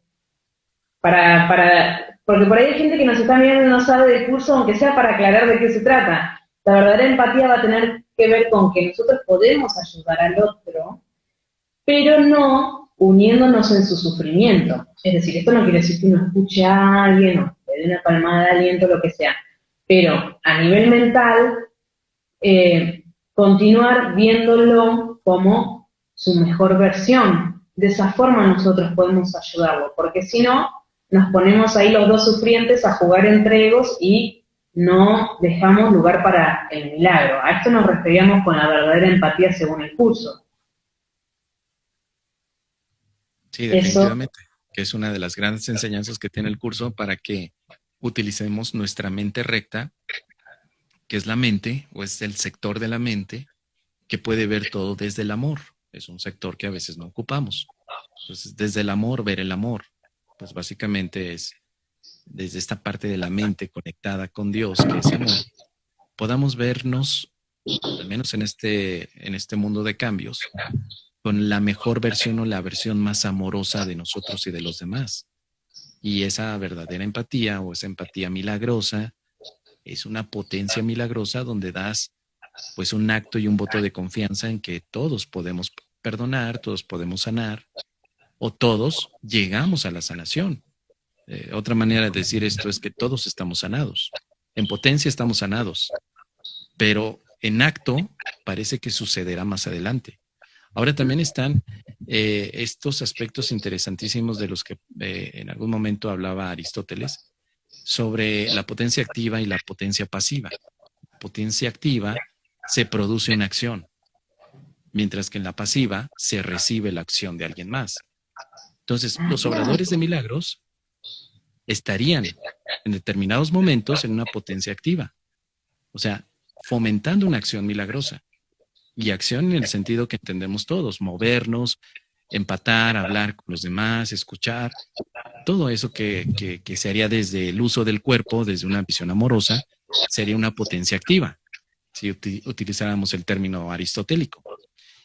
porque por ahí hay gente que nos está viendo y no sabe del curso, aunque sea para aclarar de qué se trata. La verdadera empatía va a tener que ver con que nosotros podemos ayudar al otro, pero no uniéndonos en su sufrimiento. Es decir, esto no quiere decir que uno escuche a alguien o le dé una palmada de aliento, lo que sea, pero a nivel mental, continuar viéndolo como su mejor versión. De esa forma nosotros podemos ayudarlo, porque si no, nos ponemos ahí los dos sufrientes a jugar entre egos y no dejamos lugar para el milagro. A esto nos referíamos con la verdadera empatía según el curso. Sí, Eso, definitivamente, que es una de las grandes enseñanzas que tiene el curso para que utilicemos nuestra mente recta, que es la mente, o es el sector de la mente, que puede ver todo desde el amor. Es un sector que a veces no ocupamos. Entonces, desde el amor, ver el amor. Pues básicamente es desde esta parte de la mente conectada con Dios, que es amor, podamos vernos, al menos en este mundo de cambios, con la mejor versión o la versión más amorosa de nosotros y de los demás. Y esa verdadera empatía o esa empatía milagrosa es una potencia milagrosa donde das pues un acto y un voto de confianza en que todos podemos perdonar, todos podemos sanar o todos llegamos a la sanación. Otra manera de decir esto es que todos estamos sanados. En potencia estamos sanados, pero en acto parece que sucederá más adelante. Ahora también están estos aspectos interesantísimos de los que en algún momento hablaba Aristóteles sobre la potencia activa y la potencia pasiva. La potencia activa se produce en acción, mientras que en la pasiva se recibe la acción de alguien más. Entonces, los obradores de milagros estarían en determinados momentos en una potencia activa. O sea, fomentando una acción milagrosa. Y acción en el sentido que entendemos todos, movernos, empatar, hablar con los demás, escuchar, todo eso que se haría desde el uso del cuerpo, desde una visión amorosa, sería una potencia activa, si utilizáramos el término aristotélico.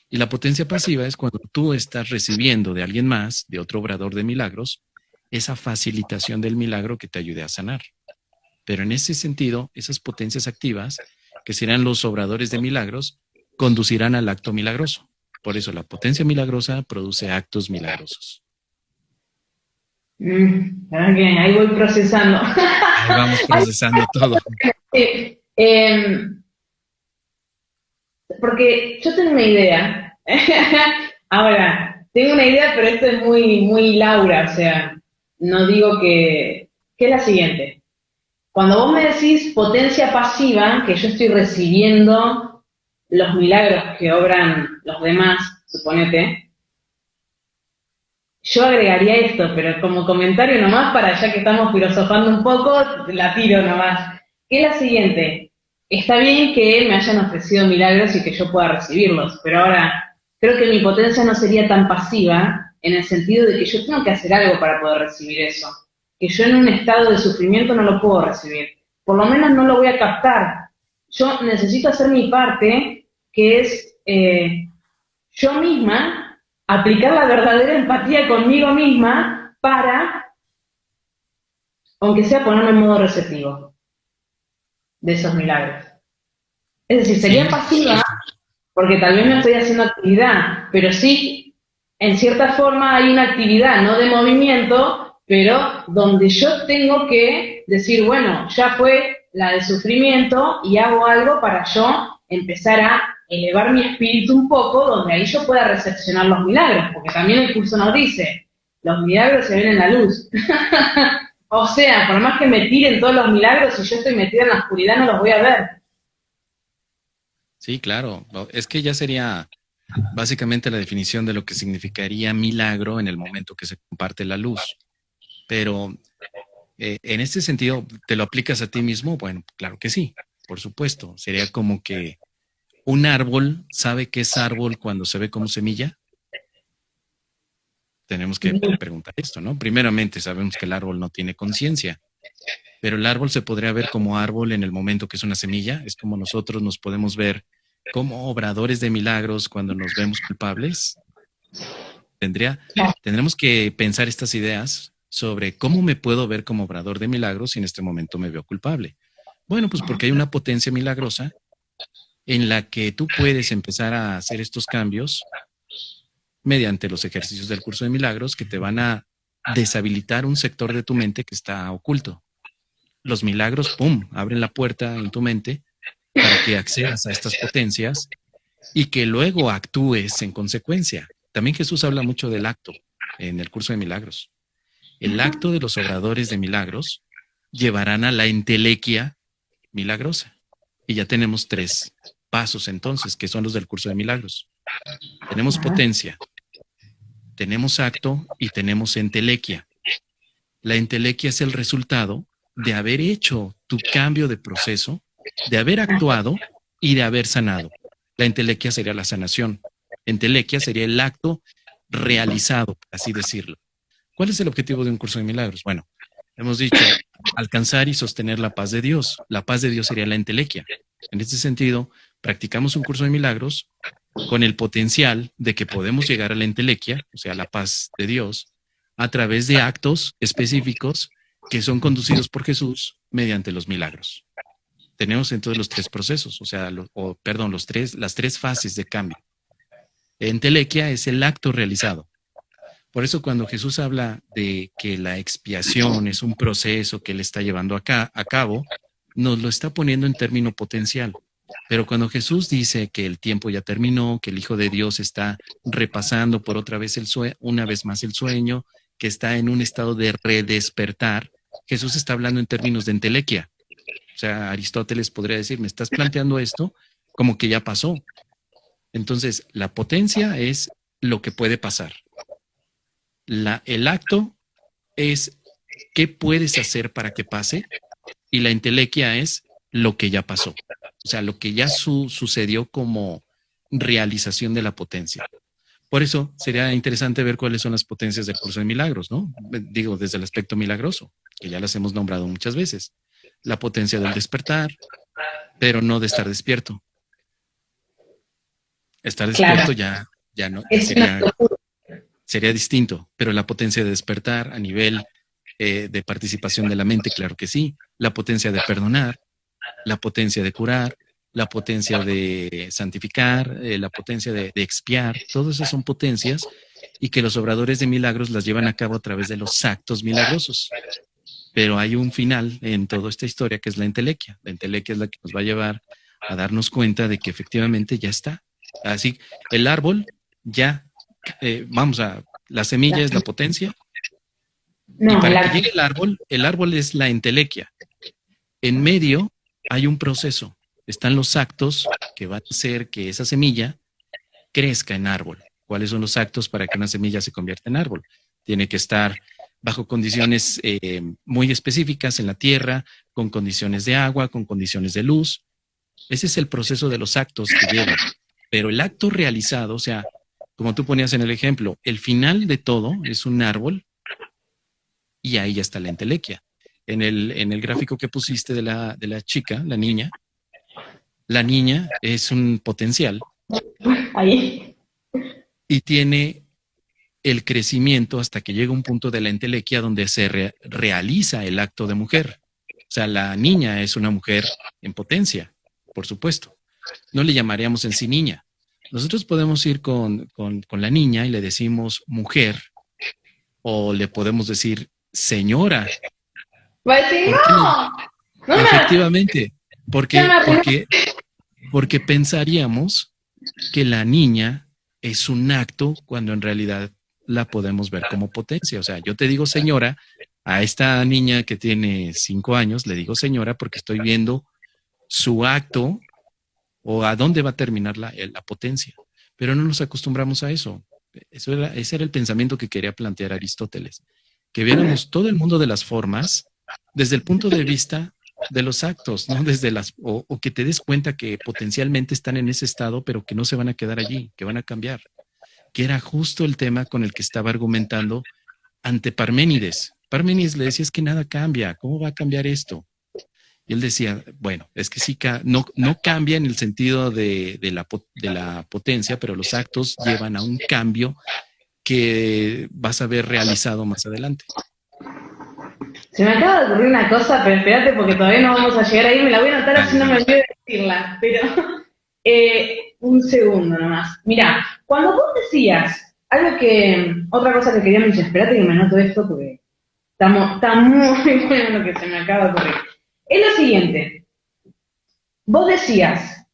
Y la potencia pasiva es cuando tú estás recibiendo de alguien más, de otro obrador de milagros, esa facilitación del milagro que te ayude a sanar. Pero en ese sentido, esas potencias activas, que serán los obradores de milagros, conducirán al acto milagroso. Por eso la potencia milagrosa produce actos milagrosos. Ahí voy procesando. Ahí vamos procesando todo. Sí, porque yo tengo una idea. Ahora, tengo una idea, pero esto es muy, muy Laura, o sea, no digo que es la siguiente. Cuando vos me decís potencia pasiva, que yo estoy recibiendo los milagros que obran los demás, suponete, yo agregaría esto, pero como comentario nomás, para ya que estamos filosofando un poco, la tiro nomás. Que es la siguiente. Está bien que me hayan ofrecido milagros y que yo pueda recibirlos, pero ahora creo que mi potencia no sería tan pasiva en el sentido de que yo tengo que hacer algo para poder recibir eso. Que yo en un estado de sufrimiento no lo puedo recibir. Por lo menos no lo voy a captar. Yo necesito hacer mi parte, que es yo misma aplicar la verdadera empatía conmigo misma para, aunque sea ponerme en modo receptivo de esos milagros. Es decir, sería pasiva, porque tal vez no estoy haciendo actividad, pero sí, en cierta forma hay una actividad, no de movimiento, pero donde yo tengo que decir, bueno, ya fue la de sufrimiento y hago algo para yo empezar a elevar mi espíritu un poco, donde ahí yo pueda recepcionar los milagros, porque también el curso nos dice, los milagros se ven en la luz. O sea, por más que me tiren todos los milagros, si yo estoy metida en la oscuridad no los voy a ver. Sí, claro. Es que ya sería básicamente la definición de lo que significaría milagro en el momento que se comparte la luz. Pero en este sentido, ¿te lo aplicas a ti mismo? Bueno, claro que sí, por supuesto. Sería como que un árbol sabe que es árbol cuando se ve como semilla. Tenemos que preguntar esto, ¿no? Primeramente, sabemos que el árbol no tiene conciencia, pero el árbol se podría ver como árbol en el momento que es una semilla. Es como nosotros nos podemos ver como obradores de milagros cuando nos vemos culpables. Tendremos que pensar estas ideas sobre cómo me puedo ver como obrador de milagros si en este momento me veo culpable. Bueno, pues porque hay una potencia milagrosa en la que tú puedes empezar a hacer estos cambios mediante los ejercicios del curso de milagros que te van a deshabilitar un sector de tu mente que está oculto. Los milagros, ¡pum!, abren la puerta en tu mente para que accedas a estas potencias y que luego actúes en consecuencia. También Jesús habla mucho del acto en el curso de milagros. El acto de los obradores de milagros llevarán a la entelequia milagrosa. Y ya tenemos 3 pasos entonces, que son los del curso de milagros. Tenemos potencia, tenemos acto y tenemos entelequia. La entelequia es el resultado de haber hecho tu cambio de proceso, de haber actuado y de haber sanado. La entelequia sería la sanación. Entelequia sería el acto realizado, así decirlo. ¿Cuál es el objetivo de un curso de milagros? Bueno, hemos dicho alcanzar y sostener la paz de Dios. La paz de Dios sería la entelequia. En este sentido, practicamos un curso de milagros con el potencial de que podemos llegar a la entelequia, o sea, la paz de Dios, a través de actos específicos que son conducidos por Jesús mediante los milagros. Tenemos entonces los 3 procesos, o sea, las 3 fases de cambio. Entelequia es el acto realizado. Por eso cuando Jesús habla de que la expiación es un proceso que Él está llevando a cabo, nos lo está poniendo en término potencial. Pero cuando Jesús dice que el tiempo ya terminó, que el Hijo de Dios está repasando por otra vez una vez más el sueño, que está en un estado de redespertar, Jesús está hablando en términos de entelequia. O sea, Aristóteles podría decir, me estás planteando esto como que ya pasó. Entonces, la potencia es lo que puede pasar. El acto es qué puedes hacer para que pase y la entelequia es lo que ya pasó. O sea, lo que ya sucedió como realización de la potencia. Por eso sería interesante ver cuáles son las potencias del curso de milagros, ¿no? Digo, desde el aspecto milagroso, que ya las hemos nombrado muchas veces. La potencia del despertar, pero no de estar despierto. Estar despierto Claro, ya no, ya es una locura. sería distinto, pero la potencia de despertar a nivel de participación de la mente, claro que sí. La potencia de perdonar, la potencia de curar, la potencia de santificar, la potencia de expiar, todas esas son potencias y que los obradores de milagros las llevan a cabo a través de los actos milagrosos. Pero hay un final en toda esta historia que es la entelequia. La entelequia es la que nos va a llevar a darnos cuenta de que efectivamente ya está. Así, el árbol ya, la semilla es la potencia y No, para que llegue el árbol es la entelequia. En medio hay un proceso. Están los actos que van a hacer que esa semilla crezca en árbol. ¿Cuáles son los actos para que una semilla se convierta en árbol? Tiene que estar bajo condiciones muy específicas en la tierra, con condiciones de agua, con condiciones de luz. Ese es el proceso de los actos que llevan. Pero el acto realizado, o sea, como tú ponías en el ejemplo, el final de todo es un árbol y ahí ya está la entelequia. En el gráfico que pusiste de la chica, la niña es un potencial ahí. y tiene el crecimiento hasta que llega un punto de la entelequia donde se realiza el acto de mujer. O sea, la niña es una mujer en potencia, por supuesto. No le llamaríamos en sí niña. Nosotros podemos ir con la niña y le decimos mujer o le podemos decir señora. Va a decir, ¿Por qué le? no, no me, Efectivamente, ya me porque, arruinó. porque, porque pensaríamos que la niña es un acto cuando en realidad la podemos ver como potencia. O sea, yo te digo señora, a esta niña que tiene 5 años, le digo señora porque estoy viendo su acto o a dónde va a terminar la potencia. Pero no nos acostumbramos a eso. Ese era el pensamiento que quería plantear Aristóteles, que viéramos todo el mundo de las formas desde el punto de vista de los actos, ¿no? O que te des cuenta que potencialmente están en ese estado, pero que no se van a quedar allí, que van a cambiar, que era justo el tema con el que estaba argumentando ante Parménides. Parménides le decía, es que nada cambia, ¿cómo va a cambiar esto? Y él decía, bueno, es que sí, no cambia en el sentido de la potencia, pero los actos llevan a un cambio que vas a ver realizado más adelante. Se me acaba de ocurrir una cosa, pero espérate porque todavía no vamos a llegar ahí, me la voy a anotar Dale, así no me dale. olvido de decirla, pero un segundo nomás. Mirá, cuando vos decías otra cosa que quería mencionar, espérate que me anoto esto porque está muy bueno lo que se me acaba de ocurrir. Es lo siguiente, vos decías,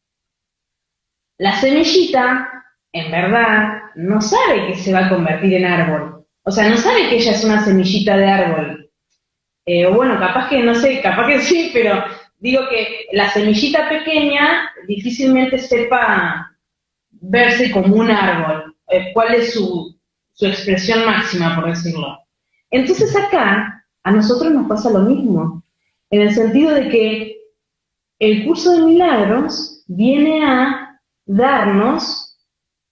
la semillita, en verdad, no sabe que se va a convertir en árbol. O sea, no sabe que ella es una semillita de árbol. O bueno, capaz que, no sé, capaz que sí, pero digo que la semillita pequeña difícilmente sepa verse como un árbol. ¿Cuál es su expresión máxima, por decirlo? Entonces acá, a nosotros nos pasa lo mismo, en el sentido de que el curso de milagros viene a darnos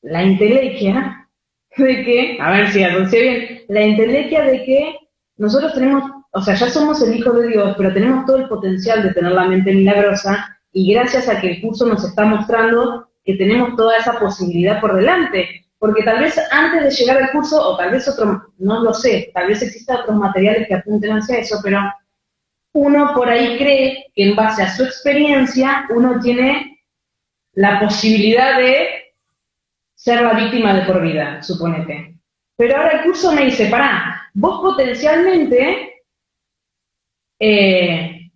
la entelequia de que, a ver si anuncié bien, la entelequia de que nosotros tenemos, o sea, ya somos el Hijo de Dios, pero tenemos todo el potencial de tener la mente milagrosa y gracias a que el curso nos está mostrando que tenemos toda esa posibilidad por delante. Porque tal vez antes de llegar al curso, o tal vez otro, no lo sé, tal vez existan otros materiales que apunten hacia eso, pero uno por ahí cree que en base a su experiencia uno tiene la posibilidad de ser la víctima de por vida, suponete. Pero ahora el curso me dice, pará, vos potencialmente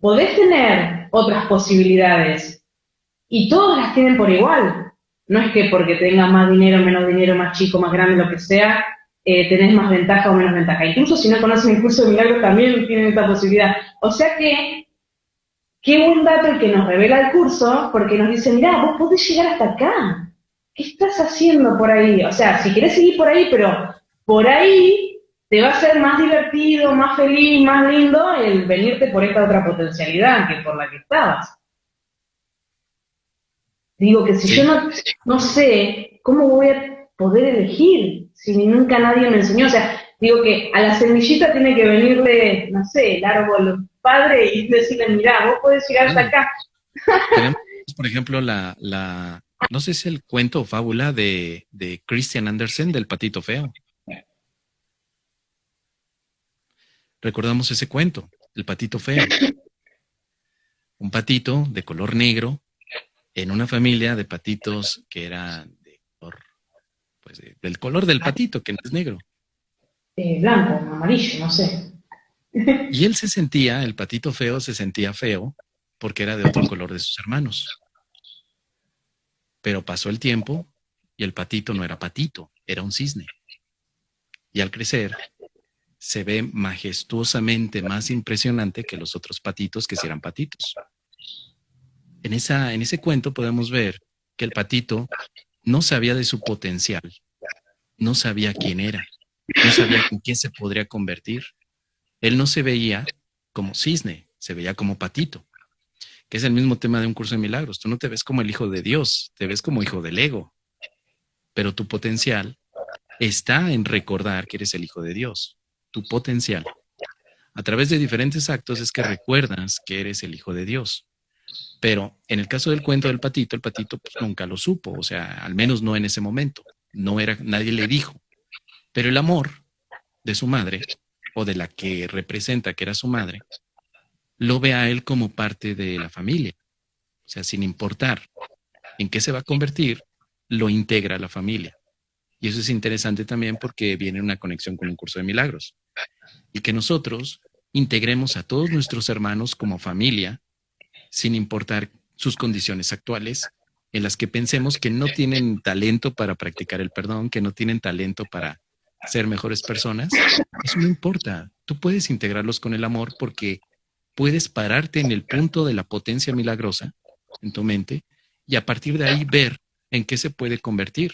podés tener otras posibilidades y todos las tienen por igual. No es que porque tengas más dinero, menos dinero, más chico, más grande, lo que sea, tenés más ventaja o menos ventaja. Incluso si no conocen el curso de milagros también tienen esta posibilidad. O sea que, qué buen dato el que nos revela el curso, porque nos dice, mirá, vos podés llegar hasta acá. ¿Qué estás haciendo por ahí? O sea, si querés seguir por ahí, pero por ahí te va a ser más divertido, más feliz, más lindo el venirte por esta otra potencialidad que por la que estabas. Digo que si yo Sí, no sé, ¿cómo voy a poder elegir si nunca nadie me enseñó? O sea, digo que a la semillita tiene que venirle, no sé, el árbol padre y decirle, mirá, vos podés llegar hasta claro. acá. Tenemos, por ejemplo, no sé si es el cuento o fábula de Christian Andersen del patito feo. Recordamos ese cuento, el patito feo. Un patito de color negro en una familia de patitos que eran de color, pues del color del patito, que no es negro. Blanco, amarillo, no sé. Y él se sentía, el patito feo se sentía feo porque era de otro color de sus hermanos. Pero pasó el tiempo y el patito no era patito, era un cisne. Y al crecer se ve majestuosamente más impresionante que los otros patitos que si eran patitos. En ese cuento podemos ver que el patito no sabía de su potencial, no sabía quién era, no sabía en qué se podría convertir. Él no se veía como cisne, se veía como patito, que es el mismo tema de un curso de milagros. Tú no te ves como el hijo de Dios, te ves como hijo del ego, pero tu potencial está en recordar que eres el hijo de Dios. Tu potencial. A través de diferentes actos es que recuerdas que eres el hijo de Dios. Pero en el caso del cuento del patito, el patito pues, nunca lo supo, o sea, al menos no en ese momento. No era, nadie le dijo. Pero el amor de su madre, o de la que representa que era su madre, lo ve a él como parte de la familia. O sea, sin importar en qué se va a convertir, lo integra a la familia. Y eso es interesante también porque viene una conexión con un curso de milagros. Y que nosotros integremos a todos nuestros hermanos como familia, sin importar sus condiciones actuales, en las que pensemos que no tienen talento para practicar el perdón, que no tienen talento para ser mejores personas. Eso no importa. Tú puedes integrarlos con el amor porque puedes pararte en el punto de la potencia milagrosa en tu mente y a partir de ahí ver en qué se puede convertir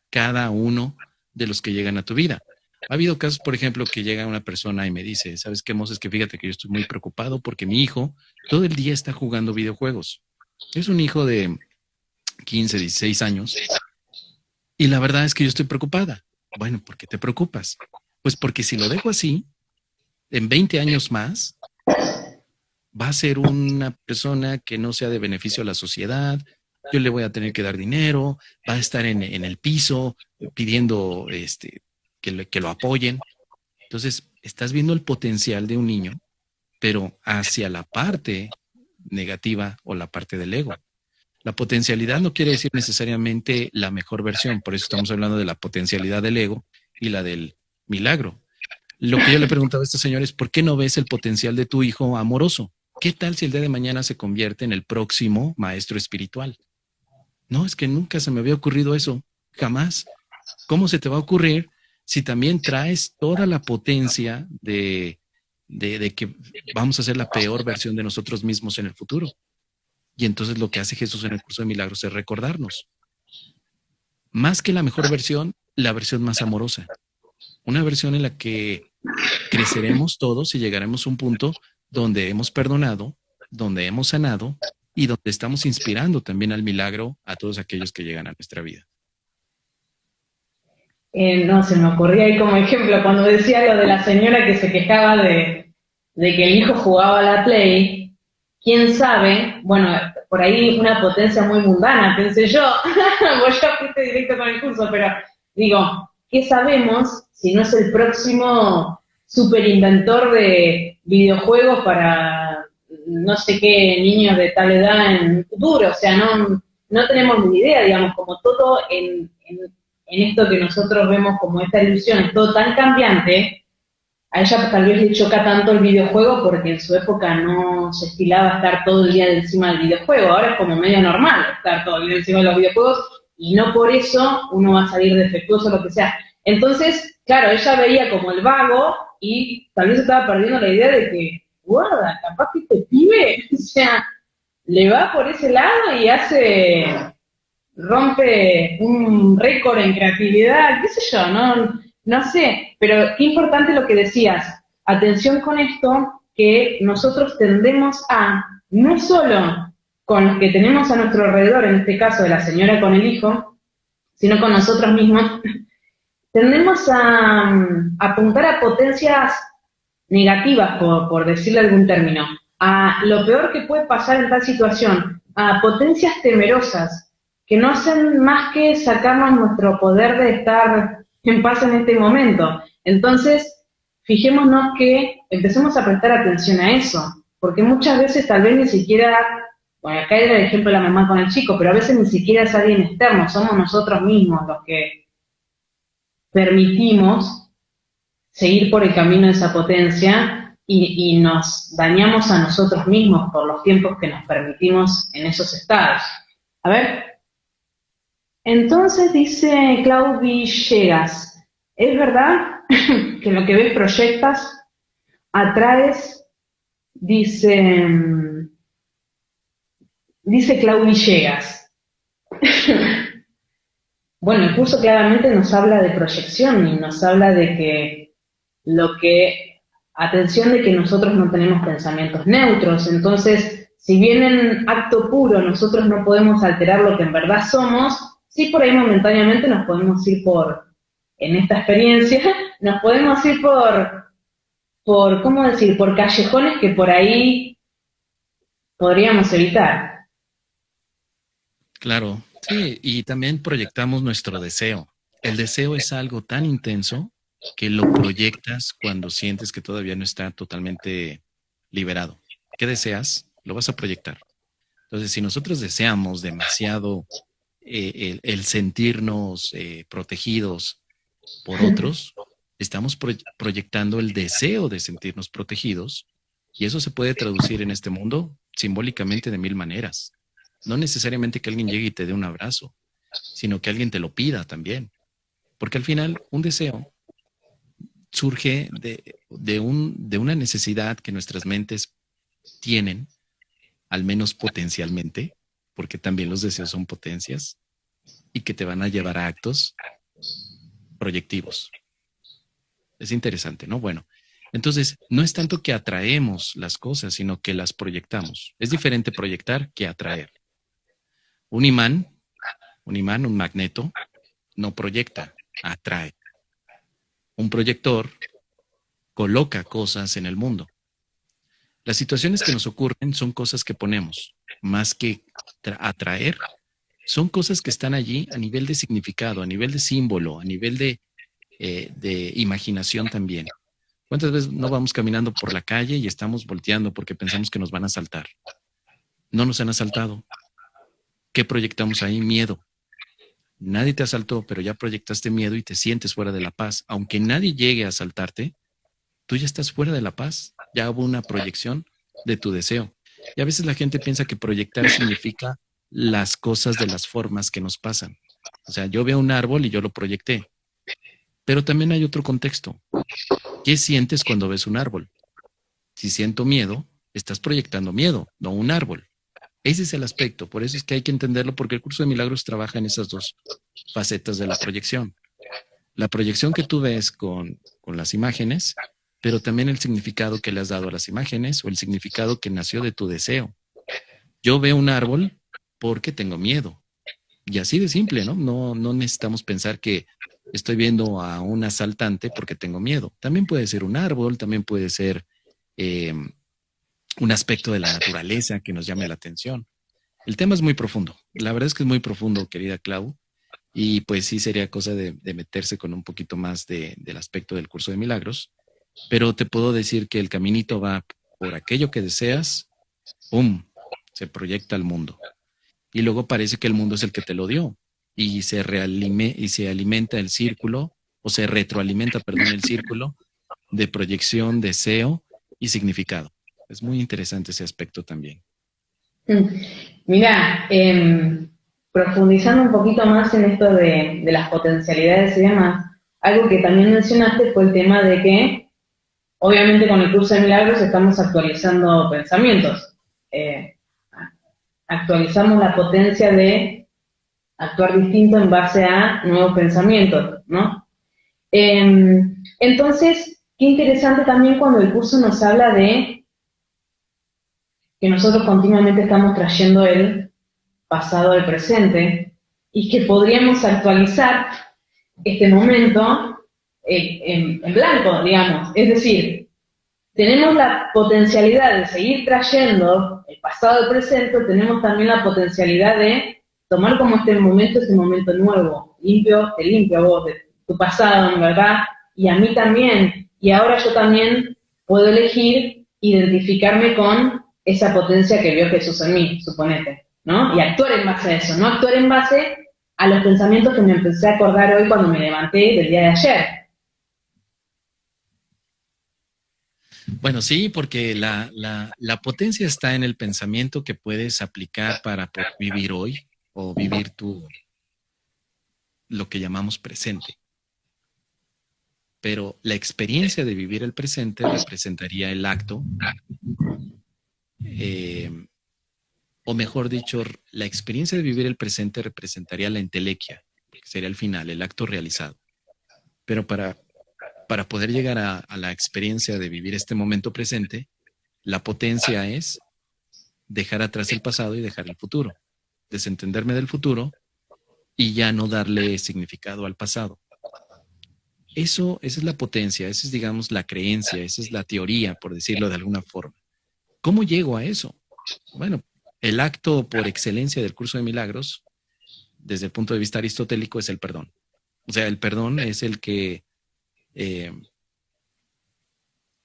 cada uno de los que llegan a tu vida. Ha habido casos, por ejemplo, que llega una persona y me dice, ¿sabes qué, Moses? Que fíjate que yo estoy muy preocupado porque mi hijo todo el día está jugando videojuegos. Es un hijo de 15, 16 años y la verdad es que yo estoy preocupada. Bueno, ¿por qué te preocupas? Pues porque si lo dejo así, en 20 años más, va a ser una persona que no sea de beneficio a la sociedad, yo le voy a tener que dar dinero, va a estar en el piso pidiendo que lo apoyen. Entonces, estás viendo el potencial de un niño, pero hacia la parte negativa o la parte del ego. La potencialidad no quiere decir necesariamente la mejor versión, por eso estamos hablando de la potencialidad del ego y la del milagro. Lo que yo le preguntaba a este señor es, ¿por qué no ves el potencial de tu hijo amoroso? ¿Qué tal si el día de mañana se convierte en el próximo maestro espiritual? No, es que nunca se me había ocurrido eso, jamás. ¿Cómo se te va a ocurrir si también traes toda la potencia de que vamos a ser la peor versión de nosotros mismos en el futuro? Y entonces lo que hace Jesús en el curso de milagros es recordarnos, más que la mejor versión, la versión más amorosa. Una versión en la que creceremos todos y llegaremos a un punto donde hemos perdonado, donde hemos sanado y donde estamos inspirando también al milagro a todos aquellos que llegan a nuestra vida. No, se me ocurría ahí como ejemplo cuando decía lo de la señora que se quejaba de que el hijo jugaba a la Play. ¿Quién sabe? Bueno, por ahí una potencia muy mundana, pensé yo. Vos ya fuiste directo con el curso, pero digo, ¿qué sabemos si no es el próximo super inventor de videojuegos para no sé qué niños de tal edad en el futuro? O sea, no tenemos ni idea, digamos, como todo en esto que nosotros vemos como esta ilusión, es todo tan cambiante, a ella tal vez le choca tanto el videojuego porque en su época no se estilaba estar todo el día encima del videojuego, ahora es como medio normal estar todo el día encima de los videojuegos y no por eso uno va a salir defectuoso o lo que sea. Entonces, claro, ella veía como el vago y tal vez estaba perdiendo la idea de que, guarda, capaz que este pibe, o sea, le va por ese lado y rompe un récord en creatividad, qué sé yo, no sé, pero qué importante lo que decías. Atención con esto, que nosotros tendemos a no solo con los que tenemos a nuestro alrededor, en este caso de la señora con el hijo, sino con nosotros mismos, tendemos a apuntar a potencias negativas, por decirle algún término, a lo peor que puede pasar en tal situación, a potencias temerosas, que no hacen más que sacarnos nuestro poder de estar en paz en este momento. Entonces, fijémonos que empecemos a prestar atención a eso, porque muchas veces tal vez ni siquiera, bueno, acá era el ejemplo de la mamá con el chico, pero a veces ni siquiera es alguien externo, somos nosotros mismos los que permitimos seguir por el camino de esa potencia y nos dañamos a nosotros mismos por los tiempos que nos permitimos en esos estados. A ver, entonces dice Clau Villegas, ¿es verdad que lo que ves proyectas, atraes? Dice Clau Villegas. Bueno, el curso claramente nos habla de proyección y nos habla de que atención de que nosotros no tenemos pensamientos neutros, entonces, si bien en acto puro nosotros no podemos alterar lo que en verdad somos, sí por ahí momentáneamente nos podemos ir en esta experiencia, nos podemos ir ¿cómo decir?, por callejones que por ahí podríamos evitar. Claro, sí, y también proyectamos nuestro deseo. El deseo es algo tan intenso que lo proyectas cuando sientes que todavía no está totalmente liberado. ¿Qué deseas? Lo vas a proyectar. Entonces, si nosotros deseamos demasiado el sentirnos protegidos por otros, estamos proyectando el deseo de sentirnos protegidos y eso se puede traducir en este mundo simbólicamente de mil maneras. No necesariamente que alguien llegue y te dé un abrazo, sino que alguien te lo pida también. Porque al final, un deseo surge de una necesidad que nuestras mentes tienen, al menos potencialmente, porque también los deseos son potencias, y que te van a llevar a actos proyectivos. Es interesante, ¿no? Bueno, entonces, no es tanto que atraemos las cosas, sino que las proyectamos. Es diferente proyectar que atraer. Un imán, un magneto, no proyecta, atrae. Un proyector coloca cosas en el mundo. Las situaciones que nos ocurren son cosas que ponemos, más que atraer, son cosas que están allí a nivel de significado, a nivel de símbolo, a nivel de imaginación también. ¿Cuántas veces no vamos caminando por la calle y estamos volteando porque pensamos que nos van a asaltar? No nos han asaltado. ¿Qué proyectamos ahí? Miedo. Nadie te asaltó, pero ya proyectaste miedo y te sientes fuera de la paz. Aunque nadie llegue a asaltarte, tú ya estás fuera de la paz. Ya hubo una proyección de tu deseo. Y a veces la gente piensa que proyectar significa las cosas de las formas que nos pasan. O sea, yo veo un árbol y yo lo proyecté. Pero también hay otro contexto. ¿Qué sientes cuando ves un árbol? Si siento miedo, estás proyectando miedo, no un árbol. Ese es el aspecto. Por eso es que hay que entenderlo, porque el curso de milagros trabaja en esas dos facetas de la proyección. La proyección que tú ves con las imágenes, pero también el significado que le has dado a las imágenes o el significado que nació de tu deseo. Yo veo un árbol porque tengo miedo. Y así de simple, ¿no? No necesitamos pensar que estoy viendo a un asaltante porque tengo miedo. También puede ser un árbol, también puede ser un aspecto de la naturaleza que nos llame la atención. El tema es muy profundo. La verdad es que es muy profundo, querida Clau. Y pues sí sería cosa de meterse con un poquito más del aspecto del curso de milagros. Pero te puedo decir que el caminito va por aquello que deseas, ¡pum!, se proyecta al mundo. Y luego parece que el mundo es el que te lo dio. Y se alimenta el círculo, o se retroalimenta, perdón, el círculo de proyección, deseo y significado. Es muy interesante ese aspecto también. Mira, profundizando un poquito más en esto de las potencialidades y demás, algo que también mencionaste fue el tema de que, obviamente con el curso de milagros estamos actualizando pensamientos. Actualizamos la potencia de actuar distinto en base a nuevos pensamientos, ¿no? Entonces, qué interesante también cuando el curso nos habla de que nosotros continuamente estamos trayendo el pasado al presente y que podríamos actualizar este momento en blanco, digamos. Es decir, tenemos la potencialidad de seguir trayendo el pasado al presente, tenemos también la potencialidad de tomar como este momento nuevo, limpio, te limpio a vos de tu pasado, ¿verdad? Y a mí también. Y ahora yo también puedo elegir identificarme con esa potencia que vio Jesús en mí, suponete, ¿no? Y actuar en base a eso, no actuar en base a los pensamientos que me empecé a acordar hoy cuando me levanté del día de ayer. Bueno, sí, porque la potencia está en el pensamiento que puedes aplicar para vivir hoy o vivir lo que llamamos presente. Pero la experiencia de vivir el presente representaría el acto, o mejor dicho, la experiencia de vivir el presente representaría la entelequia, que sería el final, el acto realizado. Pero para poder llegar a la experiencia de vivir este momento presente, la potencia es dejar atrás el pasado y dejar el futuro, desentenderme del futuro y ya no darle significado al pasado. Esa es la potencia, esa es, digamos, la creencia, esa es la teoría, por decirlo de alguna forma. ¿Cómo llego a eso? Bueno, el acto por excelencia del curso de milagros, desde el punto de vista aristotélico, es el perdón. O sea, el perdón es el que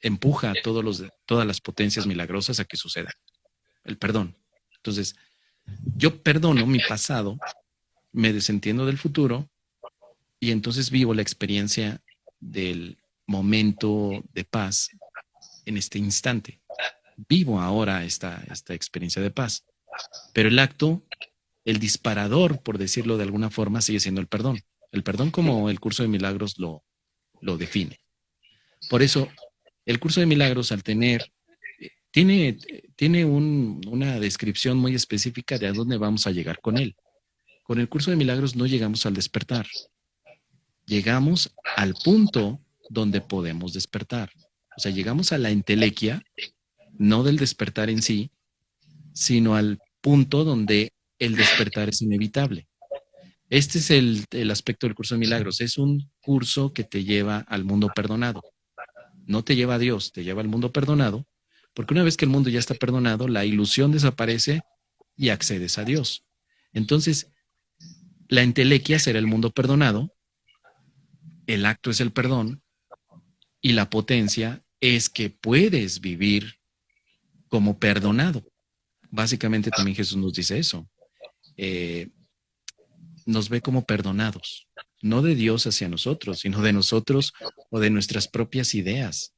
empuja a todas las potencias milagrosas a que sucedan. El perdón. Entonces, yo perdono mi pasado, me desentiendo del futuro y entonces vivo la experiencia del momento de paz en este instante. Vivo ahora esta experiencia de paz. Pero el acto, el disparador, por decirlo de alguna forma, sigue siendo el perdón. El perdón como el curso de milagros lo define. Por eso, el curso de milagros al tiene una descripción muy específica de a dónde vamos a llegar con él. Con el curso de milagros no llegamos al despertar. Llegamos al punto donde podemos despertar. O sea, llegamos a la entelequia, no del despertar en sí, sino al punto donde el despertar es inevitable. Este es el aspecto del curso de milagros. Es un curso que te lleva al mundo perdonado. No te lleva a Dios, te lleva al mundo perdonado, porque una vez que el mundo ya está perdonado, la ilusión desaparece y accedes a Dios. Entonces, la entelequia será el mundo perdonado, el acto es el perdón, y la potencia es que puedes vivir como perdonado. Básicamente también Jesús nos dice eso. Nos ve como perdonados, no de Dios hacia nosotros, sino de nosotros o de nuestras propias ideas.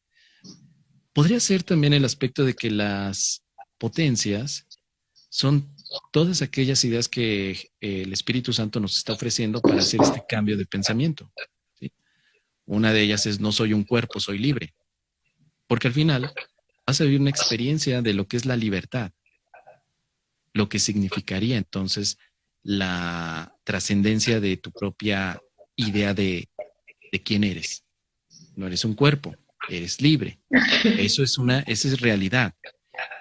Podría ser también el aspecto de que las potencias son todas aquellas ideas que el Espíritu Santo nos está ofreciendo para hacer este cambio de pensamiento, ¿sí? Una de ellas es: no soy un cuerpo, soy libre. Porque al final vas a vivir una experiencia de lo que es la libertad, lo que significaría entonces la trascendencia de tu propia idea de quién eres. No eres un cuerpo, eres libre. Esa es realidad.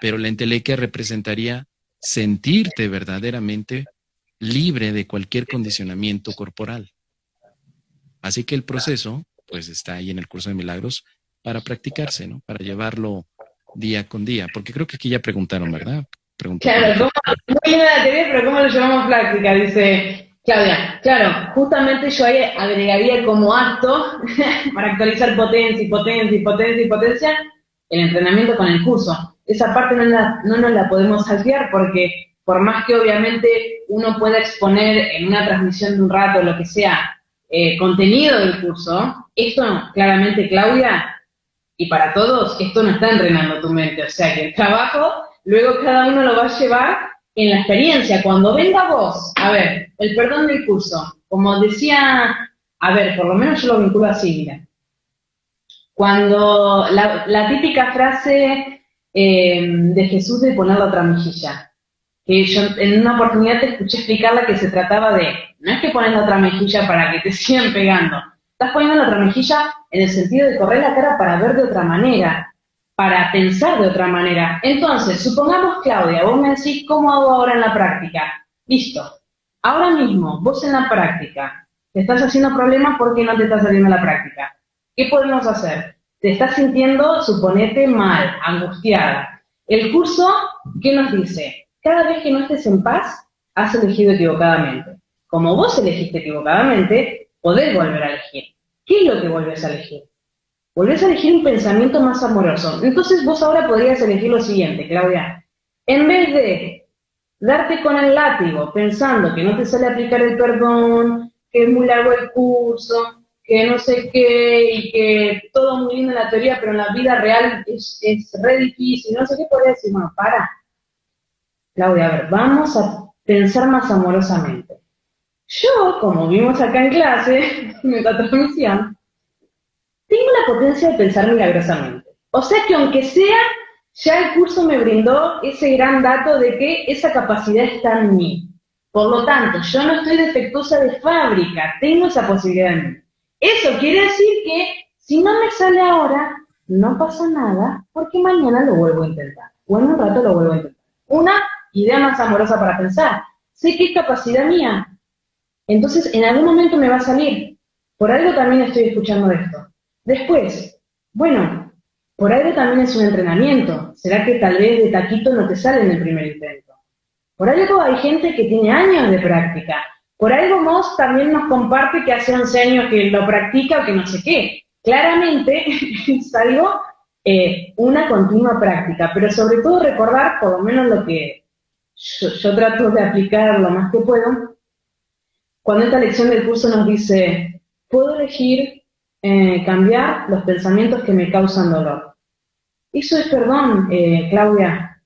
Pero la entelequia representaría sentirte verdaderamente libre de cualquier condicionamiento corporal. Así que el proceso, pues, está ahí en el curso de milagros para practicarse, ¿no? Para llevarlo día con día. Porque creo que aquí ya preguntaron, ¿verdad? Claro, muy linda la teoría, pero ¿cómo lo llevamos a práctica? Dice Claudia. Claro, justamente yo ahí agregaría como acto para actualizar potencia, el entrenamiento con el curso. Esa parte no nos la podemos saltear porque por más que obviamente uno pueda exponer en una transmisión de un rato, lo que sea, contenido del curso, esto claramente, Claudia, y para todos, esto no está entrenando tu mente. O sea que el trabajo, luego cada uno lo va a llevar en la experiencia. Cuando venga vos, a ver, el perdón del curso, como decía, a ver, por lo menos yo lo vinculo así, mira. Cuando la típica frase de Jesús de poner la otra mejilla, que yo en una oportunidad te escuché explicarla que se trataba de, no es que pones la otra mejilla para que te sigan pegando, estás poniendo la otra mejilla en el sentido de correr la cara para ver de otra manera, para pensar de otra manera. Entonces, supongamos, Claudia, vos me decís, ¿cómo hago ahora en la práctica? Listo. Ahora mismo, vos en la práctica, te estás haciendo problemas porque no te está saliendo la práctica. ¿Qué podemos hacer? Te estás sintiendo, suponete, mal, angustiada. El curso, ¿qué nos dice? Cada vez que no estés en paz, has elegido equivocadamente. Como vos elegiste equivocadamente, podés volver a elegir. ¿Qué es lo que volvés a elegir? Volvés a elegir un pensamiento más amoroso. Entonces vos ahora podrías elegir lo siguiente, Claudia. En vez de darte con el látigo pensando que no te sale aplicar el perdón, que es muy largo el curso, que no sé qué, y que todo muy lindo en la teoría, pero en la vida real es re difícil, no sé qué, podría decir, bueno, para, Claudia, a ver, vamos a pensar más amorosamente. Yo, como vimos acá en clase, en esta transmisión, tengo la potencia de pensar milagrosamente. O sea que aunque sea, ya el curso me brindó ese gran dato de que esa capacidad está en mí. Por lo tanto, yo no estoy defectuosa de fábrica, tengo esa posibilidad en mí. Eso quiere decir que si no me sale ahora, no pasa nada, porque mañana lo vuelvo a intentar. O en un rato lo vuelvo a intentar. Una idea más amorosa para pensar. Sé que es capacidad mía. Entonces, en algún momento me va a salir. Por algo también estoy escuchando esto. Después, bueno, por algo también es un entrenamiento. ¿Será que tal vez de taquito no te sale en el primer intento? Por algo hay gente que tiene años de práctica. Por algo Moss también nos comparte que hace 11 años que lo practica o que no sé qué. Claramente es algo, una continua práctica, pero sobre todo recordar, por lo menos lo que yo trato de aplicar lo más que puedo, cuando esta lección del curso nos dice, puedo elegir cambiar los pensamientos que me causan dolor. Eso es perdón, Claudia.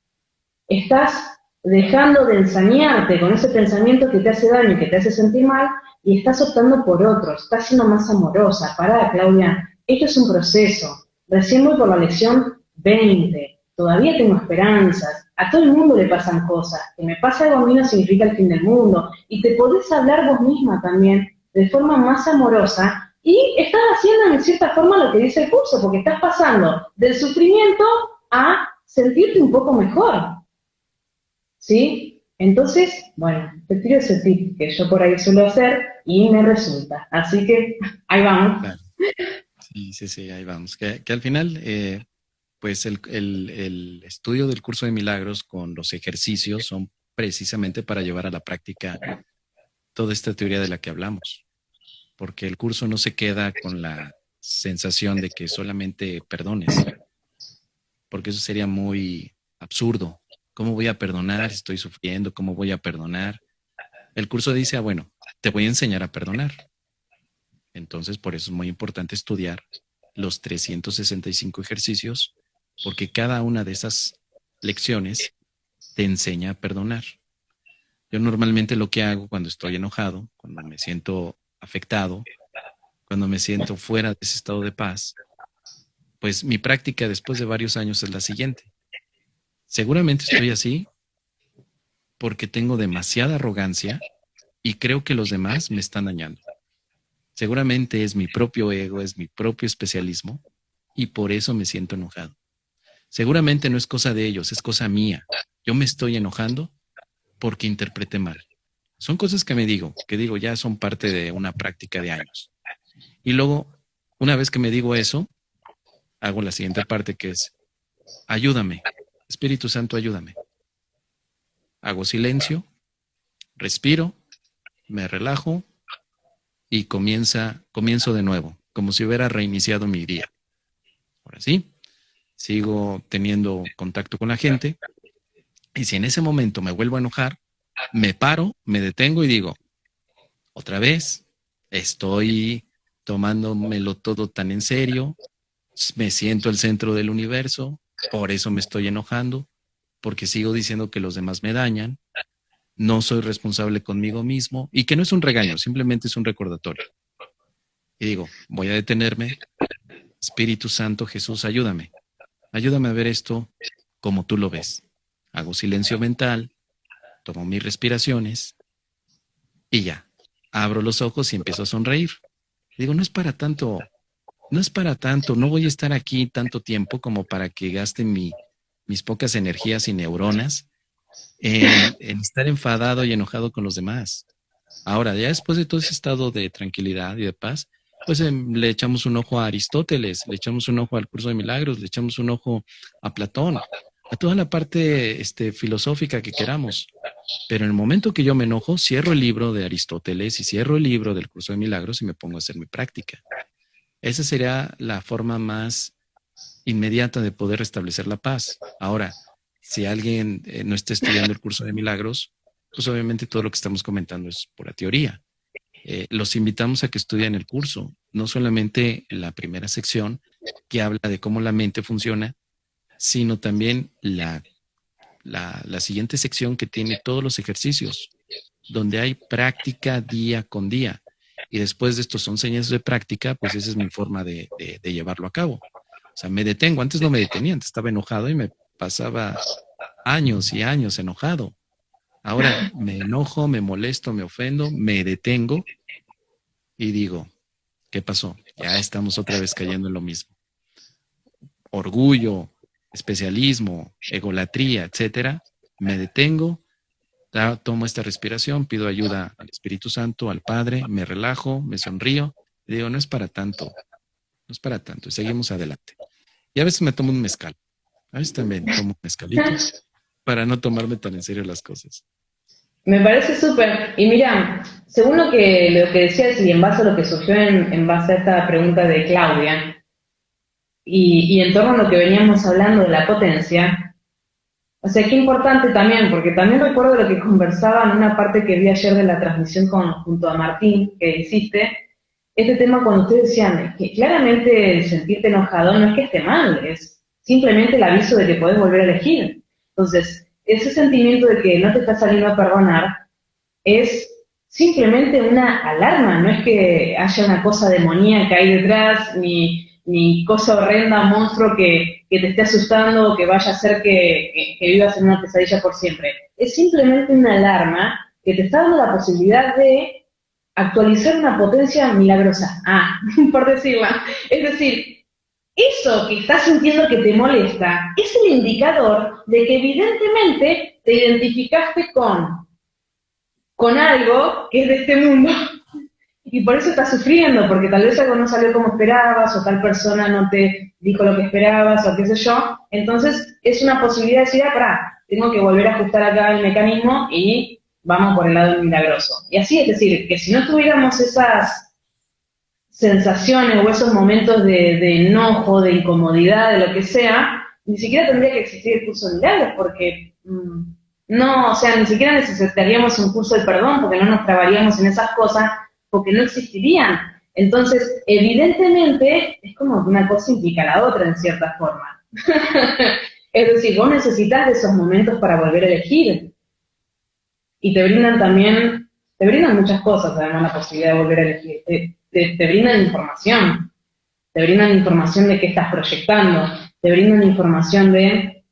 Estás dejando de ensañarte con ese pensamiento que te hace daño y que te hace sentir mal y estás optando por otros, estás siendo más amorosa. Pará, Claudia, esto es un proceso. Recién voy por la lección 20. Todavía tengo esperanzas. A todo el mundo le pasan cosas. Que me pasa algo a mí no significa el fin del mundo. Y te podés hablar vos misma también de forma más amorosa y estás haciendo en cierta forma lo que dice el curso, porque estás pasando del sufrimiento a sentirte un poco mejor. ¿Sí? Entonces, bueno, te tiro ese tip que yo por ahí suelo hacer y me resulta. Así que ahí vamos. Claro. Sí, ahí vamos. Que al final, pues el estudio del curso de milagros con los ejercicios son precisamente para llevar a la práctica toda esta teoría de la que hablamos, porque el curso no se queda con la sensación de que solamente perdones, porque eso sería muy absurdo. ¿Cómo voy a perdonar? Estoy sufriendo, ¿cómo voy a perdonar? El curso dice, bueno, te voy a enseñar a perdonar. Entonces, por eso es muy importante estudiar los 365 ejercicios, porque cada una de esas lecciones te enseña a perdonar. Yo normalmente lo que hago cuando estoy enojado, cuando me siento afectado, cuando me siento fuera de ese estado de paz, pues mi práctica después de varios años es la siguiente. Seguramente estoy así porque tengo demasiada arrogancia y creo que los demás me están dañando. Seguramente es mi propio ego, es mi propio especialismo y por eso me siento enojado. Seguramente no es cosa de ellos, es cosa mía. Yo me estoy enojando porque interpreté mal. Son cosas que digo, ya son parte de una práctica de años. Y luego, una vez que me digo eso, hago la siguiente parte que es, ayúdame, Espíritu Santo, ayúdame. Hago silencio, respiro, me relajo y comienzo de nuevo, como si hubiera reiniciado mi día. Ahora sí, sigo teniendo contacto con la gente y si en ese momento me vuelvo a enojar, me paro, me detengo y digo, otra vez, estoy tomándomelo todo tan en serio, me siento el centro del universo, por eso me estoy enojando, porque sigo diciendo que los demás me dañan, no soy responsable conmigo mismo y que no es un regaño, simplemente es un recordatorio. Y digo, voy a detenerme, Espíritu Santo, Jesús, ayúdame, ayúdame a ver esto como tú lo ves. Hago silencio mental, tomo mis respiraciones y ya, abro los ojos y empiezo a sonreír. Digo, no es para tanto, no es para tanto, no voy a estar aquí tanto tiempo como para que gaste mis pocas energías y neuronas en estar enfadado y enojado con los demás. Ahora, ya después de todo ese estado de tranquilidad y de paz, pues le echamos un ojo a Aristóteles, le echamos un ojo al Curso de Milagros, le echamos un ojo a Platón, a toda la parte filosófica que queramos. Pero en el momento que yo me enojo, cierro el libro de Aristóteles y cierro el libro del Curso de Milagros y me pongo a hacer mi práctica. Esa sería la forma más inmediata de poder restablecer la paz. Ahora, si alguien no está estudiando el Curso de Milagros, pues obviamente todo lo que estamos comentando es pura teoría. Los invitamos a que estudien el curso, no solamente la primera sección que habla de cómo la mente funciona, sino también la siguiente sección que tiene todos los ejercicios, donde hay práctica día con día. Y después de estos 11 años de práctica, pues esa es mi forma de llevarlo a cabo. O sea, me detengo. Antes no me detenía, antes estaba enojado y me pasaba años y años enojado. Ahora me enojo, me molesto, me ofendo, me detengo y digo, ¿qué pasó? Ya estamos otra vez cayendo en lo mismo. Orgullo, especialismo, egolatría, etcétera. Me detengo, tomo esta respiración, pido ayuda al Espíritu Santo, al Padre, me relajo, me sonrío y digo, no es para tanto, no es para tanto, y seguimos adelante. Y a veces me tomo un mezcal, a veces también tomo un mezcalito para no tomarme tan en serio las cosas. Me parece súper. Y mira, según lo que decías y en base a lo que surgió en base a esta pregunta de Claudia, y en torno a lo que veníamos hablando de la potencia, o sea, qué importante también, porque también recuerdo lo que conversaba en una parte que vi ayer de la transmisión junto a Martín, que hiciste, este tema cuando ustedes decían que claramente el sentirte enojado no es que esté mal, es simplemente el aviso de que podés volver a elegir. Entonces, ese sentimiento de que no te está saliendo a perdonar es simplemente una alarma, no es que haya una cosa demoníaca ahí detrás, ni cosa horrenda, monstruo que te esté asustando o que vaya a hacer que vivas en una pesadilla por siempre. Es simplemente una alarma que te está dando la posibilidad de actualizar una potencia milagrosa. Por decirla. Es decir, eso que estás sintiendo que te molesta es el indicador de que evidentemente te identificaste con algo que es de este mundo y por eso estás sufriendo, porque tal vez algo no salió como esperabas o tal persona no te dijo lo que esperabas o qué sé yo. Entonces es una posibilidad de decir, pará, tengo que volver a ajustar acá el mecanismo y vamos por el lado milagroso. Y así, es decir, que si no tuviéramos esas sensaciones o esos momentos de enojo, de incomodidad, de lo que sea, ni siquiera tendría que existir el curso de milagros, porque no, o sea, ni siquiera necesitaríamos un curso de perdón, porque no nos trabaríamos en esas cosas, porque no existirían. Entonces, evidentemente, es como que una cosa implica a la otra en cierta forma. Es decir, vos necesitas de esos momentos para volver a elegir. Y te brindan muchas cosas, además, la posibilidad de volver a elegir. Te brindan información de qué estás proyectando, te brindan información de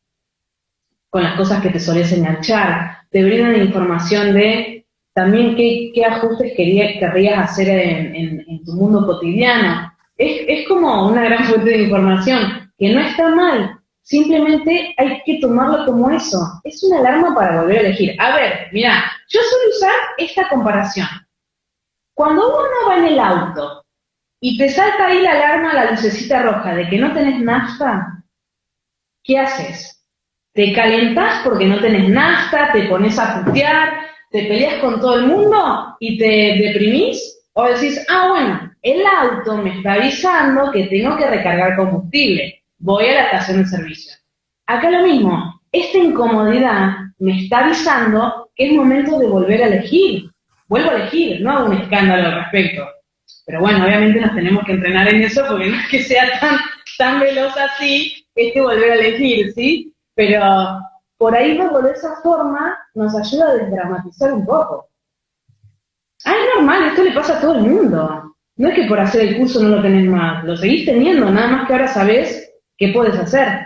con las cosas que te solés enganchar, te brindan información de también qué ajustes querrías hacer en tu mundo cotidiano. Es como una gran fuente de información, que no está mal, simplemente hay que tomarlo como eso. Es una alarma para volver a elegir. A ver, mira, yo suelo usar esta comparación. Cuando uno va en el auto y te salta ahí la alarma, la lucecita roja de que no tenés nafta, ¿qué haces? ¿Te calentás porque no tenés nafta, te pones a putear, te peleas con todo el mundo y te deprimís? ¿O decís, bueno, el auto me está avisando que tengo que recargar combustible, voy a la estación de servicio? Acá lo mismo, esta incomodidad me está avisando que es momento de volver a elegir. Vuelvo a elegir, no hago un escándalo al respecto. Pero bueno, obviamente nos tenemos que entrenar en eso porque no es que sea tan veloz así volver a elegir, ¿sí? Pero por ahí luego de esa forma nos ayuda a desdramatizar un poco. Es normal, esto le pasa a todo el mundo. No es que por hacer el curso no lo tenés más, lo seguís teniendo, nada más que ahora sabés qué puedes hacer.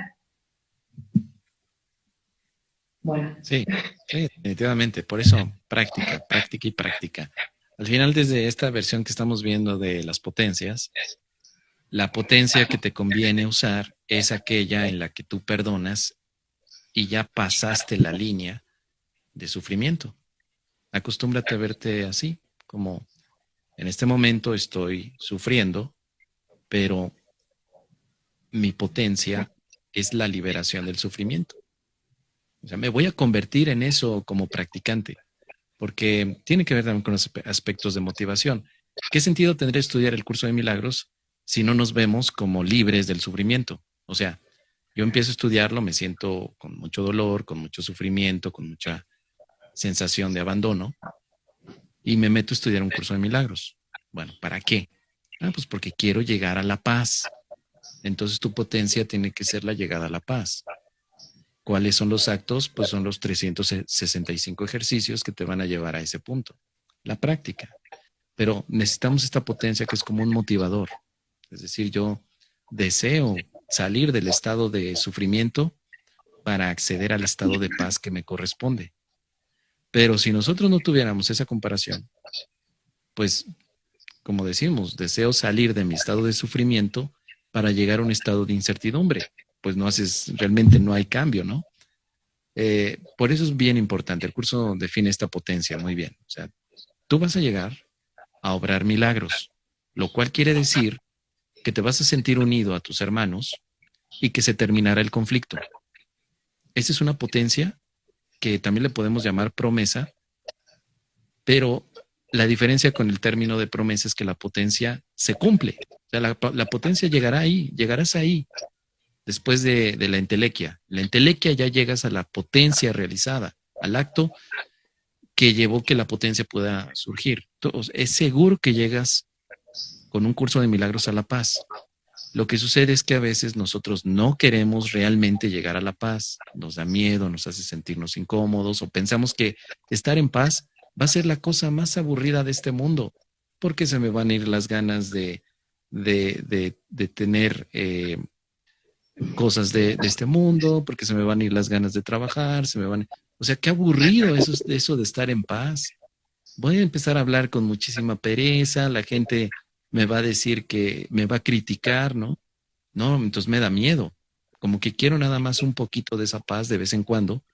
Bueno. Sí, definitivamente. Por eso, práctica, práctica y práctica. Al final, desde esta versión que estamos viendo de las potencias, La potencia que te conviene usar es aquella en la que tú perdonas y ya pasaste la línea de sufrimiento. Acostúmbrate a verte así, como en este momento estoy sufriendo, pero mi potencia es la liberación del sufrimiento. O sea, me voy a convertir en eso como practicante, porque tiene que ver también con los aspectos de motivación. ¿Qué sentido tendría estudiar el curso de milagros si no nos vemos como libres del sufrimiento? O sea, yo empiezo a estudiarlo, me siento con mucho dolor, con mucho sufrimiento, con mucha sensación de abandono, y me meto a estudiar un curso de milagros. Bueno, ¿para qué? Pues porque quiero llegar a la paz. Entonces tu potencia tiene que ser la llegada a la paz. ¿Cuáles son los actos? Pues son los 365 ejercicios que te van a llevar a ese punto. La práctica. Pero necesitamos esta potencia que es como un motivador. Es decir, yo deseo salir del estado de sufrimiento para acceder al estado de paz que me corresponde. Pero si nosotros no tuviéramos esa comparación, pues, como decimos, deseo salir de mi estado de sufrimiento para llegar a un estado de incertidumbre. Pues no haces, realmente no hay cambio, ¿no? Por eso es bien importante. El curso define esta potencia muy bien. O sea, tú vas a llegar a obrar milagros, lo cual quiere decir que te vas a sentir unido a tus hermanos y que se terminará el conflicto. Esa es una potencia que también le podemos llamar promesa, pero la diferencia con el término de promesa es que la potencia se cumple. O sea, la potencia llegará ahí, llegarás ahí, después de la entelequia. La entelequia ya llegas a la potencia realizada, al acto que llevó que la potencia pueda surgir. Entonces, es seguro que llegas con un curso de milagros a la paz. Lo que sucede es que a veces nosotros no queremos realmente llegar a la paz. Nos da miedo, nos hace sentirnos incómodos o pensamos que estar en paz va a ser la cosa más aburrida de este mundo, porque se me van a ir las ganas de tener cosas de este mundo, porque se me van a ir las ganas de trabajar, o sea, qué aburrido eso de estar en paz. Voy a empezar a hablar con muchísima pereza, la gente me va a decir que me va a criticar, ¿no? No, entonces me da miedo. Como que quiero nada más un poquito de esa paz de vez en cuando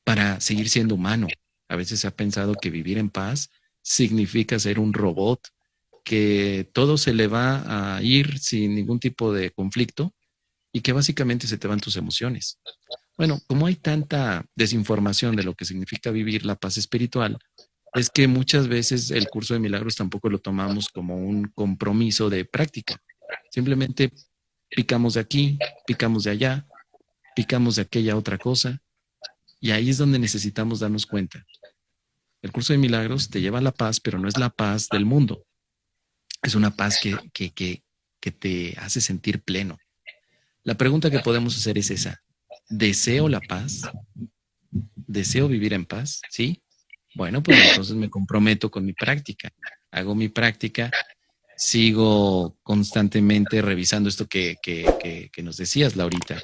para seguir siendo humano. A veces se ha pensado que vivir en paz significa ser un robot, que todo se le va a ir sin ningún tipo de conflicto y que básicamente se te van tus emociones. Bueno, como hay tanta desinformación de lo que significa vivir la paz espiritual, es que muchas veces el curso de milagros tampoco lo tomamos como un compromiso de práctica. Simplemente picamos de aquí, picamos de allá, picamos de aquella otra cosa, y ahí es donde necesitamos darnos cuenta. El curso de milagros te lleva a la paz, pero no es la paz del mundo. Es una paz que te hace sentir pleno. La pregunta que podemos hacer es esa. ¿Deseo la paz? ¿Deseo vivir en paz? ¿Sí? Bueno, pues entonces me comprometo con mi práctica. Hago mi práctica, sigo constantemente revisando esto que nos decías, Laurita.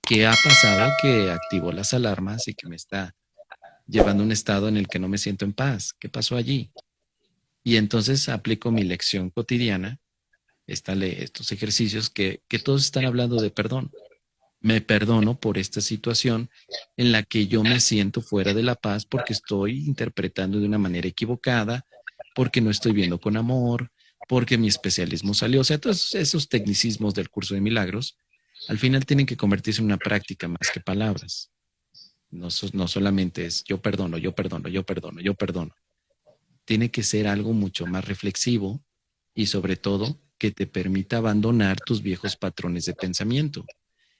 ¿Qué ha pasado que activó las alarmas y que me está llevando a un estado en el que no me siento en paz? ¿Qué pasó allí? Y entonces aplico mi lección cotidiana, estos ejercicios que todos están hablando de perdón. Me perdono por esta situación en la que yo me siento fuera de la paz porque estoy interpretando de una manera equivocada, porque no estoy viendo con amor, porque mi especialismo salió. O sea, todos esos tecnicismos del curso de milagros al final tienen que convertirse en una práctica más que palabras. No solamente es yo perdono, yo perdono, yo perdono, yo perdono. Tiene que ser algo mucho más reflexivo y sobre todo que te permita abandonar tus viejos patrones de pensamiento.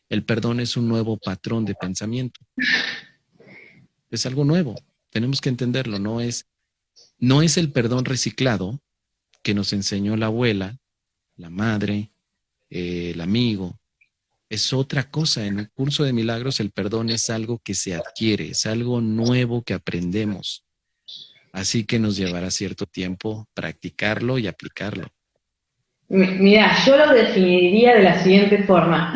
El perdón es un nuevo patrón de pensamiento. Es algo nuevo. Tenemos que entenderlo. No es el perdón reciclado que nos enseñó la abuela, la madre, el amigo. Es otra cosa. En el curso de milagros el perdón es algo que se adquiere, es algo nuevo que aprendemos. Así que nos llevará cierto tiempo practicarlo y aplicarlo. Mira, yo lo definiría de la siguiente forma.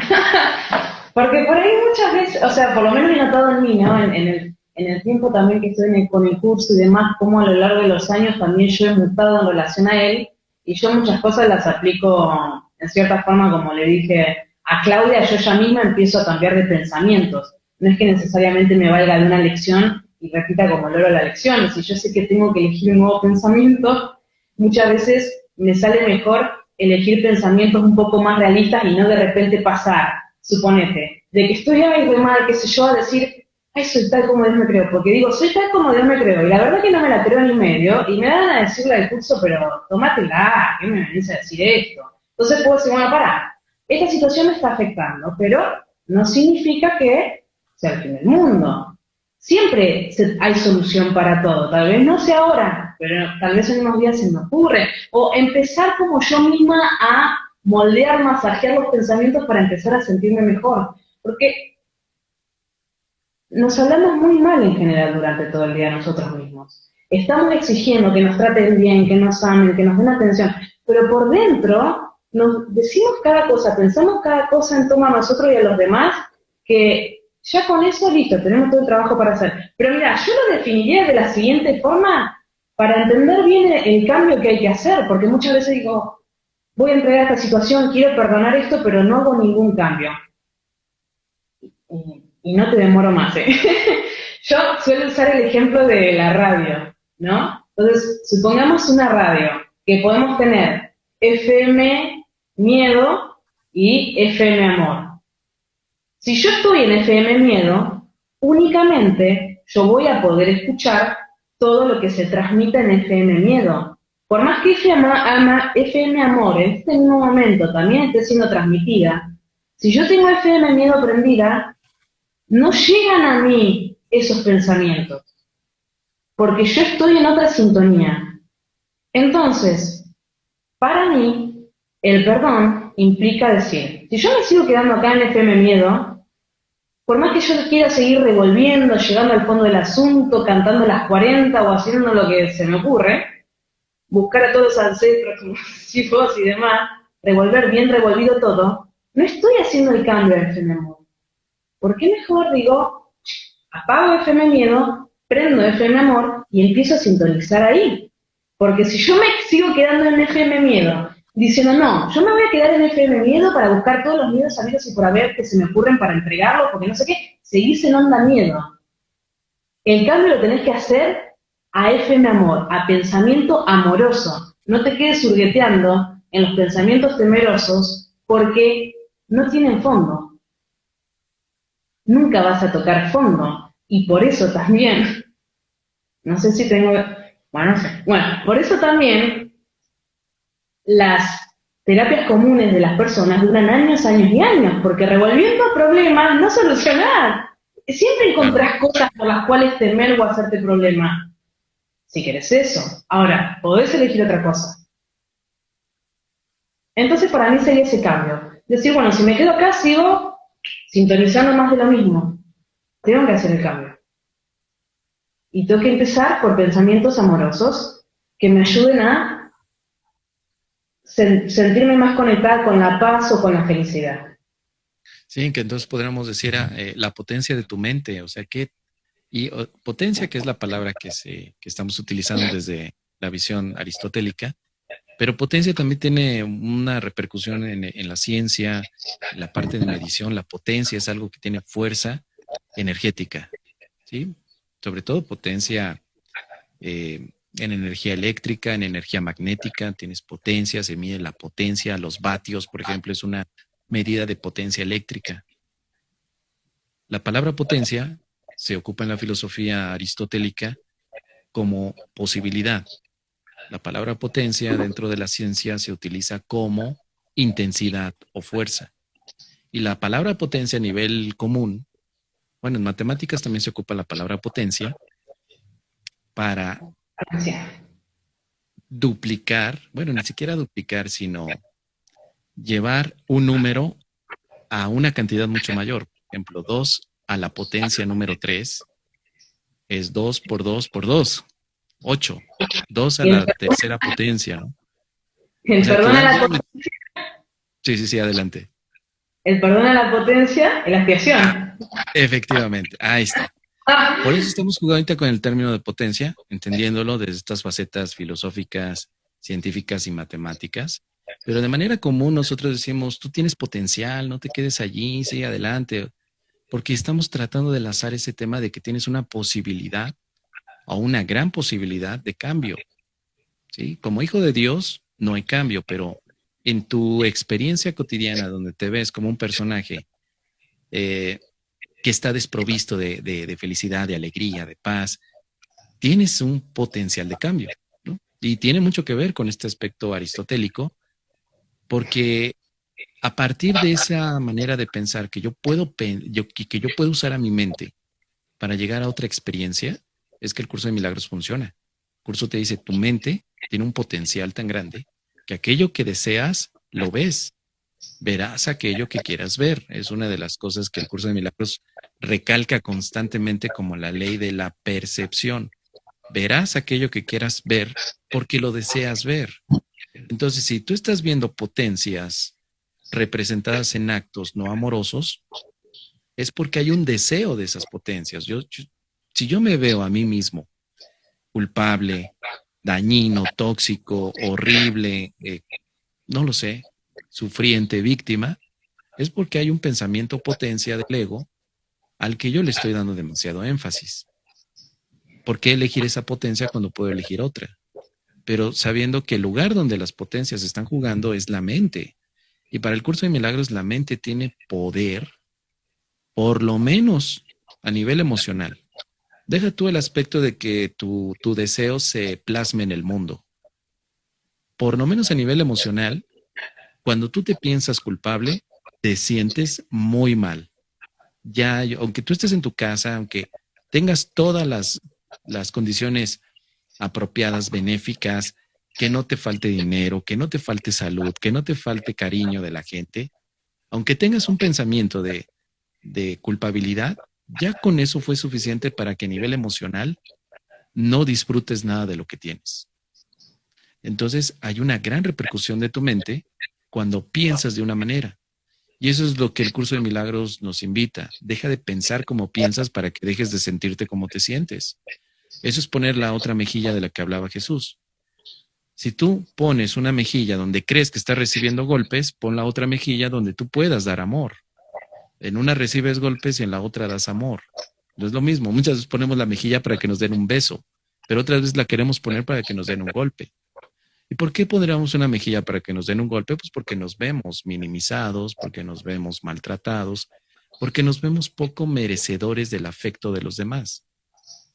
Porque por ahí muchas veces, o sea, por lo menos he notado en mí, ¿no? En el tiempo también que estoy con el curso y demás, como a lo largo de los años también yo he mutado en relación a él y yo muchas cosas las aplico en cierta forma, como le dije a Claudia, yo ya misma empiezo a cambiar de pensamientos. No es que necesariamente me valga de una lección y repita como loro la lección. Si yo sé que tengo que elegir un nuevo pensamiento, muchas veces me sale mejor elegir pensamientos un poco más realistas y no de repente pasar, suponete, de que estoy ahí re mal, qué sé yo, a decir, ay, soy tal como Dios me creó, porque digo, soy tal como Dios me creó, y la verdad que no me la creo ni medio, y me dan a decirle al curso, pero tómatela, ¿qué me venís a decir esto? Entonces puedo decir, bueno, pará, esta situación me está afectando, pero no significa que sea el fin del mundo. Siempre hay solución para todo, tal vez no sea ahora, pero tal vez en unos días se me ocurre. O empezar como yo misma a moldear, masajear los pensamientos para empezar a sentirme mejor. Porque nos hablamos muy mal en general durante todo el día nosotros mismos. Estamos exigiendo que nos traten bien, que nos amen, que nos den atención, pero por dentro nos decimos cada cosa, pensamos cada cosa en torno a nosotros y a los demás, que ya con eso, listo, tenemos todo el trabajo para hacer. Pero mira, yo lo definiría de la siguiente forma para entender bien el cambio que hay que hacer, porque muchas veces digo, voy a entregar esta situación, quiero perdonar esto, pero no hago ningún cambio. Y no te demoro más, ¿eh? Yo suelo usar el ejemplo de la radio, ¿no? Entonces, supongamos una radio que podemos tener FM miedo y FM amor. Si yo estoy en FM miedo, únicamente yo voy a poder escuchar todo lo que se transmite en FM miedo. Por más que FM amor en este mismo momento también esté siendo transmitida, si yo tengo FM miedo prendida, no llegan a mí esos pensamientos, porque yo estoy en otra sintonía. Entonces, para mí, el perdón implica decir, si yo me sigo quedando acá en FM miedo, por más que yo quiera seguir revolviendo, llegando al fondo del asunto, cantando las 40 o haciendo lo que se me ocurre, buscar a todos los ancestros como hijos y demás, revolver bien revolvido todo, no estoy haciendo el cambio de FM amor. ¿Por qué mejor digo, apago FM miedo, prendo FM amor y empiezo a sintonizar ahí? Porque si yo me sigo quedando en FM miedo, diciendo, no, yo me voy a quedar en FM miedo para buscar todos los miedos sabidos y por haber que se me ocurren para entregarlos, porque no sé qué, seguís en onda miedo. El cambio lo tenés que hacer a FM amor, a pensamiento amoroso. No te quedes surgueteando en los pensamientos temerosos porque no tienen fondo. Nunca vas a tocar fondo. Y por eso también, no sé si tengo, bueno, no sé, bueno, por eso también las terapias comunes de las personas duran años, años y años, porque revolviendo problemas no solucionás. Siempre encontrás cosas por las cuales temer o hacerte problema. Si querés eso. Ahora, podés elegir otra cosa. Entonces para mí sería ese cambio. Decir, bueno, si me quedo acá, sigo sintonizando más de lo mismo. Tengo que hacer el cambio. Y tengo que empezar por pensamientos amorosos que me ayuden a sentirme más conectada con la paz o con la felicidad. Sí, que entonces podríamos decir la potencia de tu mente, o sea, potencia, que es la palabra que estamos utilizando desde la visión aristotélica, pero potencia también tiene una repercusión en la ciencia, en la parte de medición. La potencia es algo que tiene fuerza energética, ¿sí? Sobre todo potencia en energía eléctrica, en energía magnética, tienes potencia, se mide la potencia, los vatios, por ejemplo, es una medida de potencia eléctrica. La palabra potencia se ocupa en la filosofía aristotélica como posibilidad. La palabra potencia dentro de la ciencia se utiliza como intensidad o fuerza. Y la palabra potencia a nivel común, bueno, en matemáticas también se ocupa la palabra potencia para duplicar, bueno, ni siquiera duplicar, sino llevar un número a una cantidad mucho mayor. Por ejemplo, 2 a la potencia número 3 es 2 por 2 por 2, 8. 2 a la tercera potencia, ¿no? El O sea, perdón a la potencia. Sí, adelante. El perdón a la potencia y la expiación. Efectivamente, ahí está. Por eso estamos jugando ahorita con el término de potencia, entendiéndolo desde estas facetas filosóficas, científicas y matemáticas. Pero de manera común nosotros decimos, tú tienes potencial, no te quedes allí, sigue adelante, porque estamos tratando de lanzar ese tema de que tienes una posibilidad o una gran posibilidad de cambio, ¿sí? Como hijo de Dios no hay cambio, pero en tu experiencia cotidiana donde te ves como un personaje eh, que está desprovisto de felicidad, de alegría, de paz, tienes un potencial de cambio, ¿no? Y tiene mucho que ver con este aspecto aristotélico, porque a partir de esa manera de pensar que que yo puedo usar a mi mente para llegar a otra experiencia, es que el curso de milagros funciona. El curso te dice, tu mente tiene un potencial tan grande que aquello que deseas, lo ves. Verás aquello que quieras ver. Es una de las cosas que el curso de milagros recalca constantemente como la ley de la percepción. Verás aquello que quieras ver porque lo deseas ver. Entonces, si tú estás viendo potencias representadas en actos no amorosos, es porque hay un deseo de esas potencias. Si yo me veo a mí mismo culpable, dañino, tóxico, horrible, no lo sé, sufriente, víctima, es porque hay un pensamiento potencia del ego al que yo le estoy dando demasiado énfasis. ¿Por qué elegir esa potencia cuando puedo elegir otra? Pero sabiendo que el lugar donde las potencias están jugando es la mente. Y para el curso de milagros la mente tiene poder, por lo menos a nivel emocional. Deja tú el aspecto de que tu deseo se plasme en el mundo. Por lo menos a nivel emocional, cuando tú te piensas culpable, te sientes muy mal. Ya, aunque tú estés en tu casa, aunque tengas todas las condiciones apropiadas, benéficas, que no te falte dinero, que no te falte salud, que no te falte cariño de la gente, aunque tengas un pensamiento de culpabilidad, ya con eso fue suficiente para que a nivel emocional no disfrutes nada de lo que tienes. Entonces hay una gran repercusión de tu mente cuando piensas de una manera. Y eso es lo que el curso de milagros nos invita. Deja de pensar como piensas para que dejes de sentirte como te sientes. Eso es poner la otra mejilla de la que hablaba Jesús. Si tú pones una mejilla donde crees que estás recibiendo golpes, pon la otra mejilla donde tú puedas dar amor. En una recibes golpes y en la otra das amor. No es lo mismo. Muchas veces ponemos la mejilla para que nos den un beso, pero otras veces la queremos poner para que nos den un golpe. ¿Y por qué pondríamos una mejilla para que nos den un golpe? Pues porque nos vemos minimizados, porque nos vemos maltratados, porque nos vemos poco merecedores del afecto de los demás.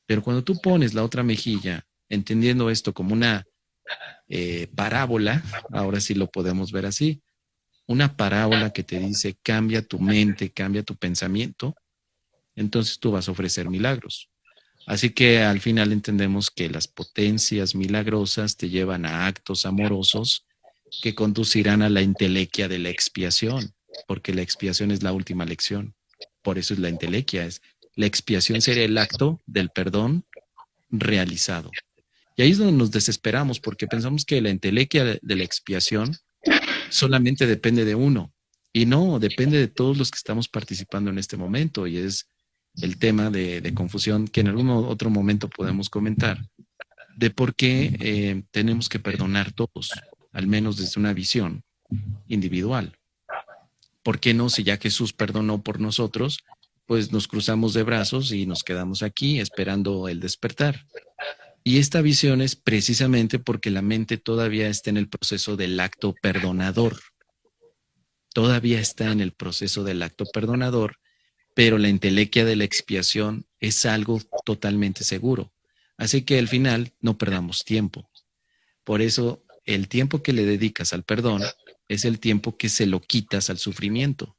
Pero cuando tú pones la otra mejilla, entendiendo esto como una parábola, ahora sí lo podemos ver así, una parábola que te dice cambia tu mente, cambia tu pensamiento, entonces tú vas a ofrecer milagros. Así que al final entendemos que las potencias milagrosas te llevan a actos amorosos que conducirán a la entelequia de la expiación, porque la expiación es la última lección. Por eso es la entelequia, la expiación sería el acto del perdón realizado. Y ahí es donde nos desesperamos porque pensamos que la entelequia de la expiación solamente depende de uno. Y no, depende de todos los que estamos participando en este momento. Y es el tema de confusión que en algún otro momento podemos comentar, de por qué tenemos que perdonar todos, al menos desde una visión individual. ¿Por qué no, si ya Jesús perdonó por nosotros, pues nos cruzamos de brazos y nos quedamos aquí esperando el despertar? Y esta visión es precisamente porque la mente todavía está en el proceso del acto perdonador. Todavía está en el proceso del acto perdonador, pero la entelequia de la expiación es algo totalmente seguro. Así que al final no perdamos tiempo. Por eso el tiempo que le dedicas al perdón es el tiempo que se lo quitas al sufrimiento.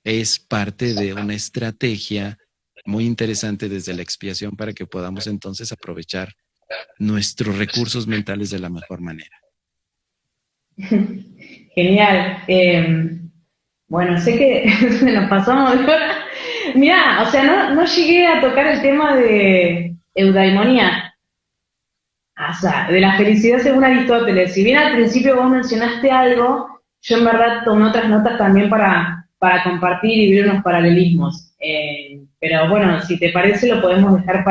Es parte de una estrategia muy interesante desde la expiación para que podamos entonces aprovechar nuestros recursos mentales de la mejor manera. Genial. Bueno, sé que se nos pasamos de hora. Mirá, o sea, no llegué a tocar el tema de eudaimonía, o sea, de la felicidad según Aristóteles. Si bien al principio vos mencionaste algo, yo en verdad tomé otras notas también para compartir y ver unos paralelismos. Pero bueno, si te parece lo podemos dejar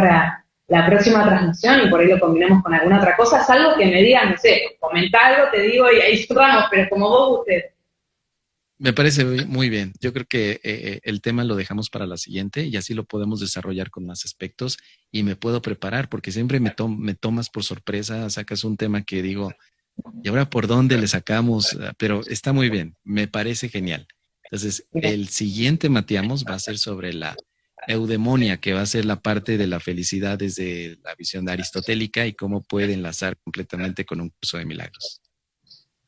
la próxima transmisión y por ahí lo combinamos con alguna otra cosa, salvo que me digan, no sé, comenta algo, te digo y ahí cerramos, pero como vos usted. Me parece muy bien. Yo creo que el tema lo dejamos para la siguiente y así lo podemos desarrollar con más aspectos y me puedo preparar porque siempre me tomas por sorpresa, sacas un tema que digo, ¿y ahora por dónde le sacamos? Pero está muy bien, me parece genial. Entonces, el siguiente Mateamos va a ser sobre la eudemonia, que va a ser la parte de la felicidad desde la visión aristotélica y cómo puede enlazar completamente con un curso de milagros.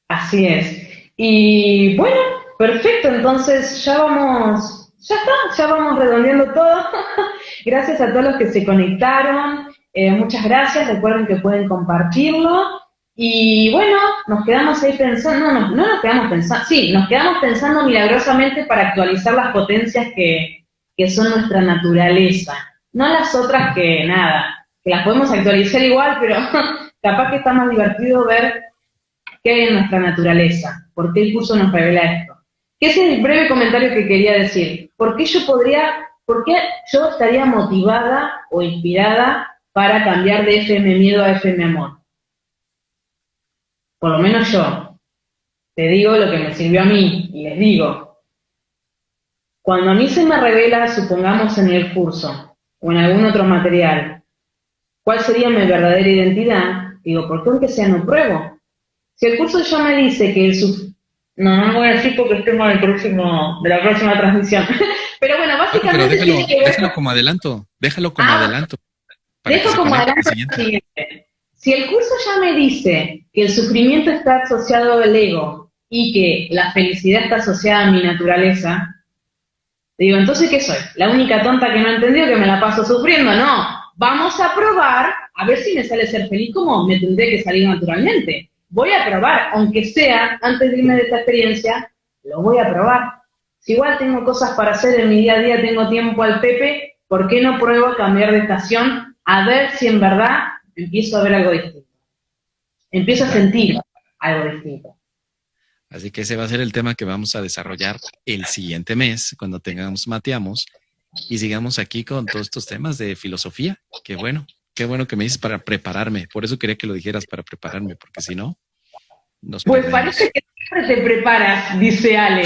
Así es. Y bueno, perfecto, entonces ya está, ya vamos redondeando todo. Gracias a todos los que se conectaron, muchas gracias, recuerden que pueden compartirlo. Y bueno, nos quedamos ahí pensando, no nos quedamos pensando, sí, nos quedamos pensando milagrosamente para actualizar las potencias que son nuestra naturaleza. No las otras que nada, que las podemos actualizar igual, pero capaz que está más divertido ver qué hay en nuestra naturaleza, por qué el curso nos revela esto. Que ese es el breve comentario que quería decir. ¿Por qué yo estaría motivada o inspirada para cambiar de FM miedo a FM amor? Por lo menos yo. Te digo lo que me sirvió a mí y les digo. Cuando a mí se me revela, supongamos en el curso o en algún otro material, ¿cuál sería mi verdadera identidad? Digo, ¿por qué aunque sea no pruebo? Si el curso ya me dice que no voy a decir porque es tema de la próxima transmisión. Pero bueno, básicamente Pero tiene que ver. déjalo como adelanto, déjalo como adelanto. Dejo como adelanto lo siguiente. Si el curso ya me dice que el sufrimiento está asociado al ego y que la felicidad está asociada a mi naturaleza, digo, entonces, ¿qué soy? ¿La única tonta que no entendió que me la paso sufriendo? No. Vamos a probar a ver si me sale ser feliz como me tendré que salir naturalmente. Voy a probar, aunque sea, antes de irme de esta experiencia, lo voy a probar. Si igual tengo cosas para hacer en mi día a día, tengo tiempo al Pepe, ¿por qué no pruebo cambiar de estación a ver si en verdad empiezo a ver algo distinto? Empiezo a sentir algo distinto. Así que ese va a ser el tema que vamos a desarrollar el siguiente mes, cuando tengamos Mateamos, y sigamos aquí con todos estos temas de filosofía. Qué bueno que me dices para prepararme. Por eso quería que lo dijeras para prepararme, porque si no, nos Pues perdemos. parece que siempre te preparas, dice Ale.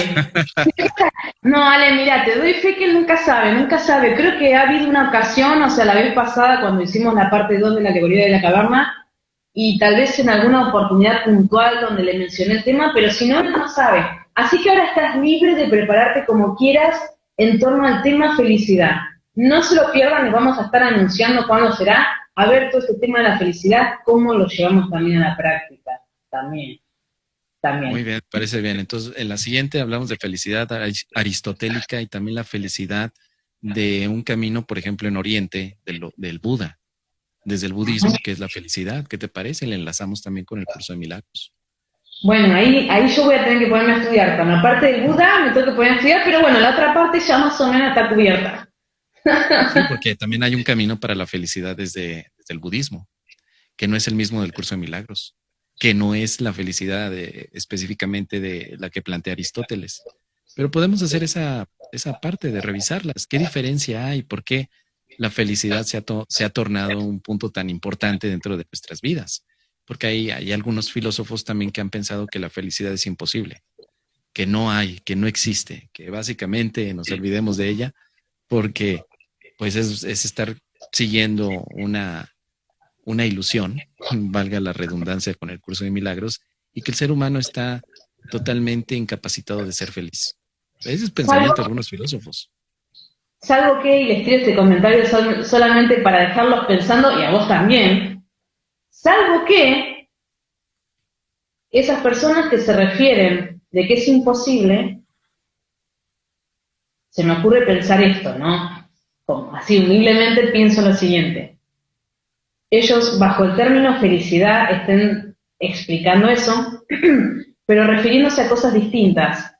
No, Ale, mira, te doy fe que él nunca sabe. Creo que ha habido una ocasión, o sea, la vez pasada cuando hicimos la parte 2 de la teoría de la caverna, y tal vez en alguna oportunidad puntual donde le mencioné el tema, pero si no, él no sabe. Así que ahora estás libre de prepararte como quieras en torno al tema felicidad. No se lo pierdan, les vamos a estar anunciando cuándo será. A ver todo este tema de la felicidad, cómo lo llevamos también a la práctica. También. Muy bien, parece bien. Entonces, en la siguiente hablamos de felicidad aristotélica y también la felicidad de un camino, por ejemplo, en Oriente, del Buda, desde el budismo, que es la felicidad. ¿Qué te parece? Le enlazamos también con el curso de milagros. Bueno, ahí yo voy a tener que ponerme a estudiar. Con la parte del Buda me tengo que poner a estudiar, pero bueno, la otra parte ya más o menos está cubierta. Sí, porque también hay un camino para la felicidad desde el budismo, que no es el mismo del curso de milagros, que no es la felicidad específicamente de la que plantea Aristóteles. Pero podemos hacer esa parte de revisarlas. ¿Qué diferencia hay? ¿Por qué la felicidad se ha tornado un punto tan importante dentro de nuestras vidas? Porque hay algunos filósofos también que han pensado que la felicidad es imposible, que no hay, que no existe, que básicamente nos olvidemos de ella, porque pues es estar siguiendo una ilusión, valga la redundancia con el curso de milagros, y que el ser humano está totalmente incapacitado de ser feliz. Ese es el pensamiento de algunos filósofos. Salvo que, y les tiro este comentario solamente para dejarlos pensando, y a vos también, salvo que esas personas que se refieren de que es imposible, se me ocurre pensar esto, ¿no? Como así humildemente pienso lo siguiente. Ellos, bajo el término felicidad, estén explicando eso, pero refiriéndose a cosas distintas.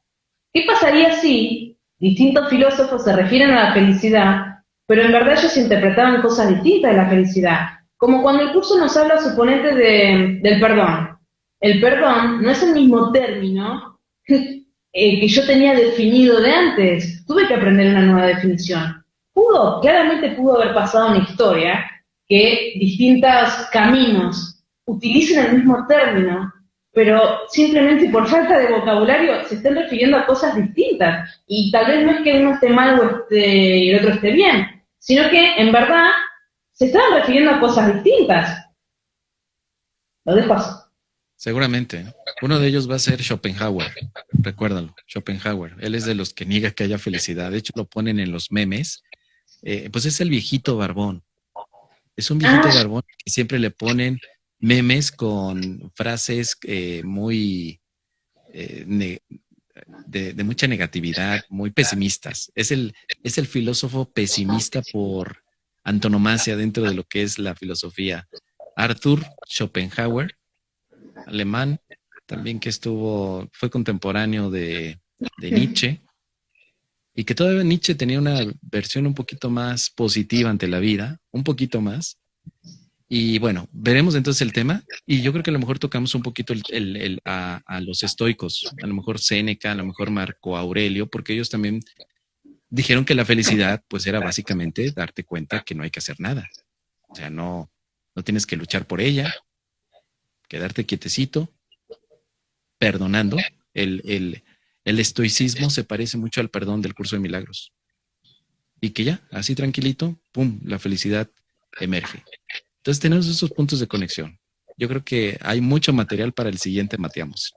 ¿Qué pasaría si distintos filósofos se refieren a la felicidad, pero en verdad ellos interpretaban cosas distintas de la felicidad? Como cuando el curso nos habla, suponente, del perdón. El perdón no es el mismo término que yo tenía definido de antes. Tuve que aprender una nueva definición. Claramente pudo haber pasado una historia, que distintos caminos utilicen el mismo término, pero simplemente por falta de vocabulario se estén refiriendo a cosas distintas. Y tal vez no es que uno esté mal y el otro esté bien, sino que en verdad se están refiriendo a cosas distintas. Lo dejo así. Seguramente. Uno de ellos va a ser Schopenhauer. Recuérdalo, Schopenhauer. Él es de los que niega que haya felicidad. De hecho, lo ponen en los memes. Pues es el viejito barbón. Es un viejito barbón que siempre le ponen memes con frases muy de mucha negatividad, muy pesimistas. Es el filósofo pesimista por antonomasia dentro de lo que es la filosofía. Arthur Schopenhauer, alemán, también que fue contemporáneo de Nietzsche, y que todavía Nietzsche tenía una versión un poquito más positiva ante la vida, un poquito más. Y bueno, veremos entonces el tema, y yo creo que a lo mejor tocamos un poquito a los estoicos, a lo mejor Séneca, a lo mejor Marco Aurelio, porque ellos también dijeron que la felicidad pues era básicamente darte cuenta que no hay que hacer nada. O sea, no tienes que luchar por ella, quedarte quietecito, perdonando. El estoicismo se parece mucho al perdón del Curso de Milagros. Y que ya, así tranquilito, pum, la felicidad emerge. Entonces tenemos esos puntos de conexión. Yo creo que hay mucho material para el siguiente Mateamos.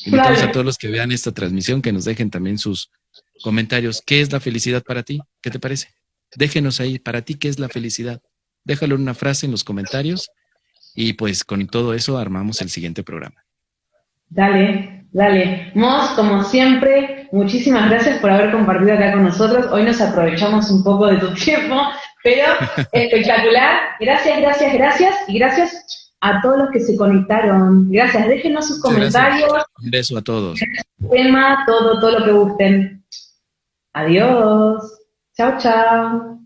Invitamos a todos los que vean esta transmisión que nos dejen también sus comentarios. ¿Qué es la felicidad para ti? ¿Qué te parece? Déjenos ahí, para ti, ¿qué es la felicidad? Déjalo en una frase en los comentarios y pues con todo eso armamos el siguiente programa. Dale, dale. Mos, como siempre, muchísimas gracias por haber compartido acá con nosotros. Hoy nos aprovechamos un poco de tu tiempo, pero espectacular. Gracias, gracias, gracias. Y gracias a todos los que se conectaron. Gracias. Déjenos sus comentarios. Gracias. Un beso a todos. Tema, todo lo que gusten. Adiós. Chao, chao.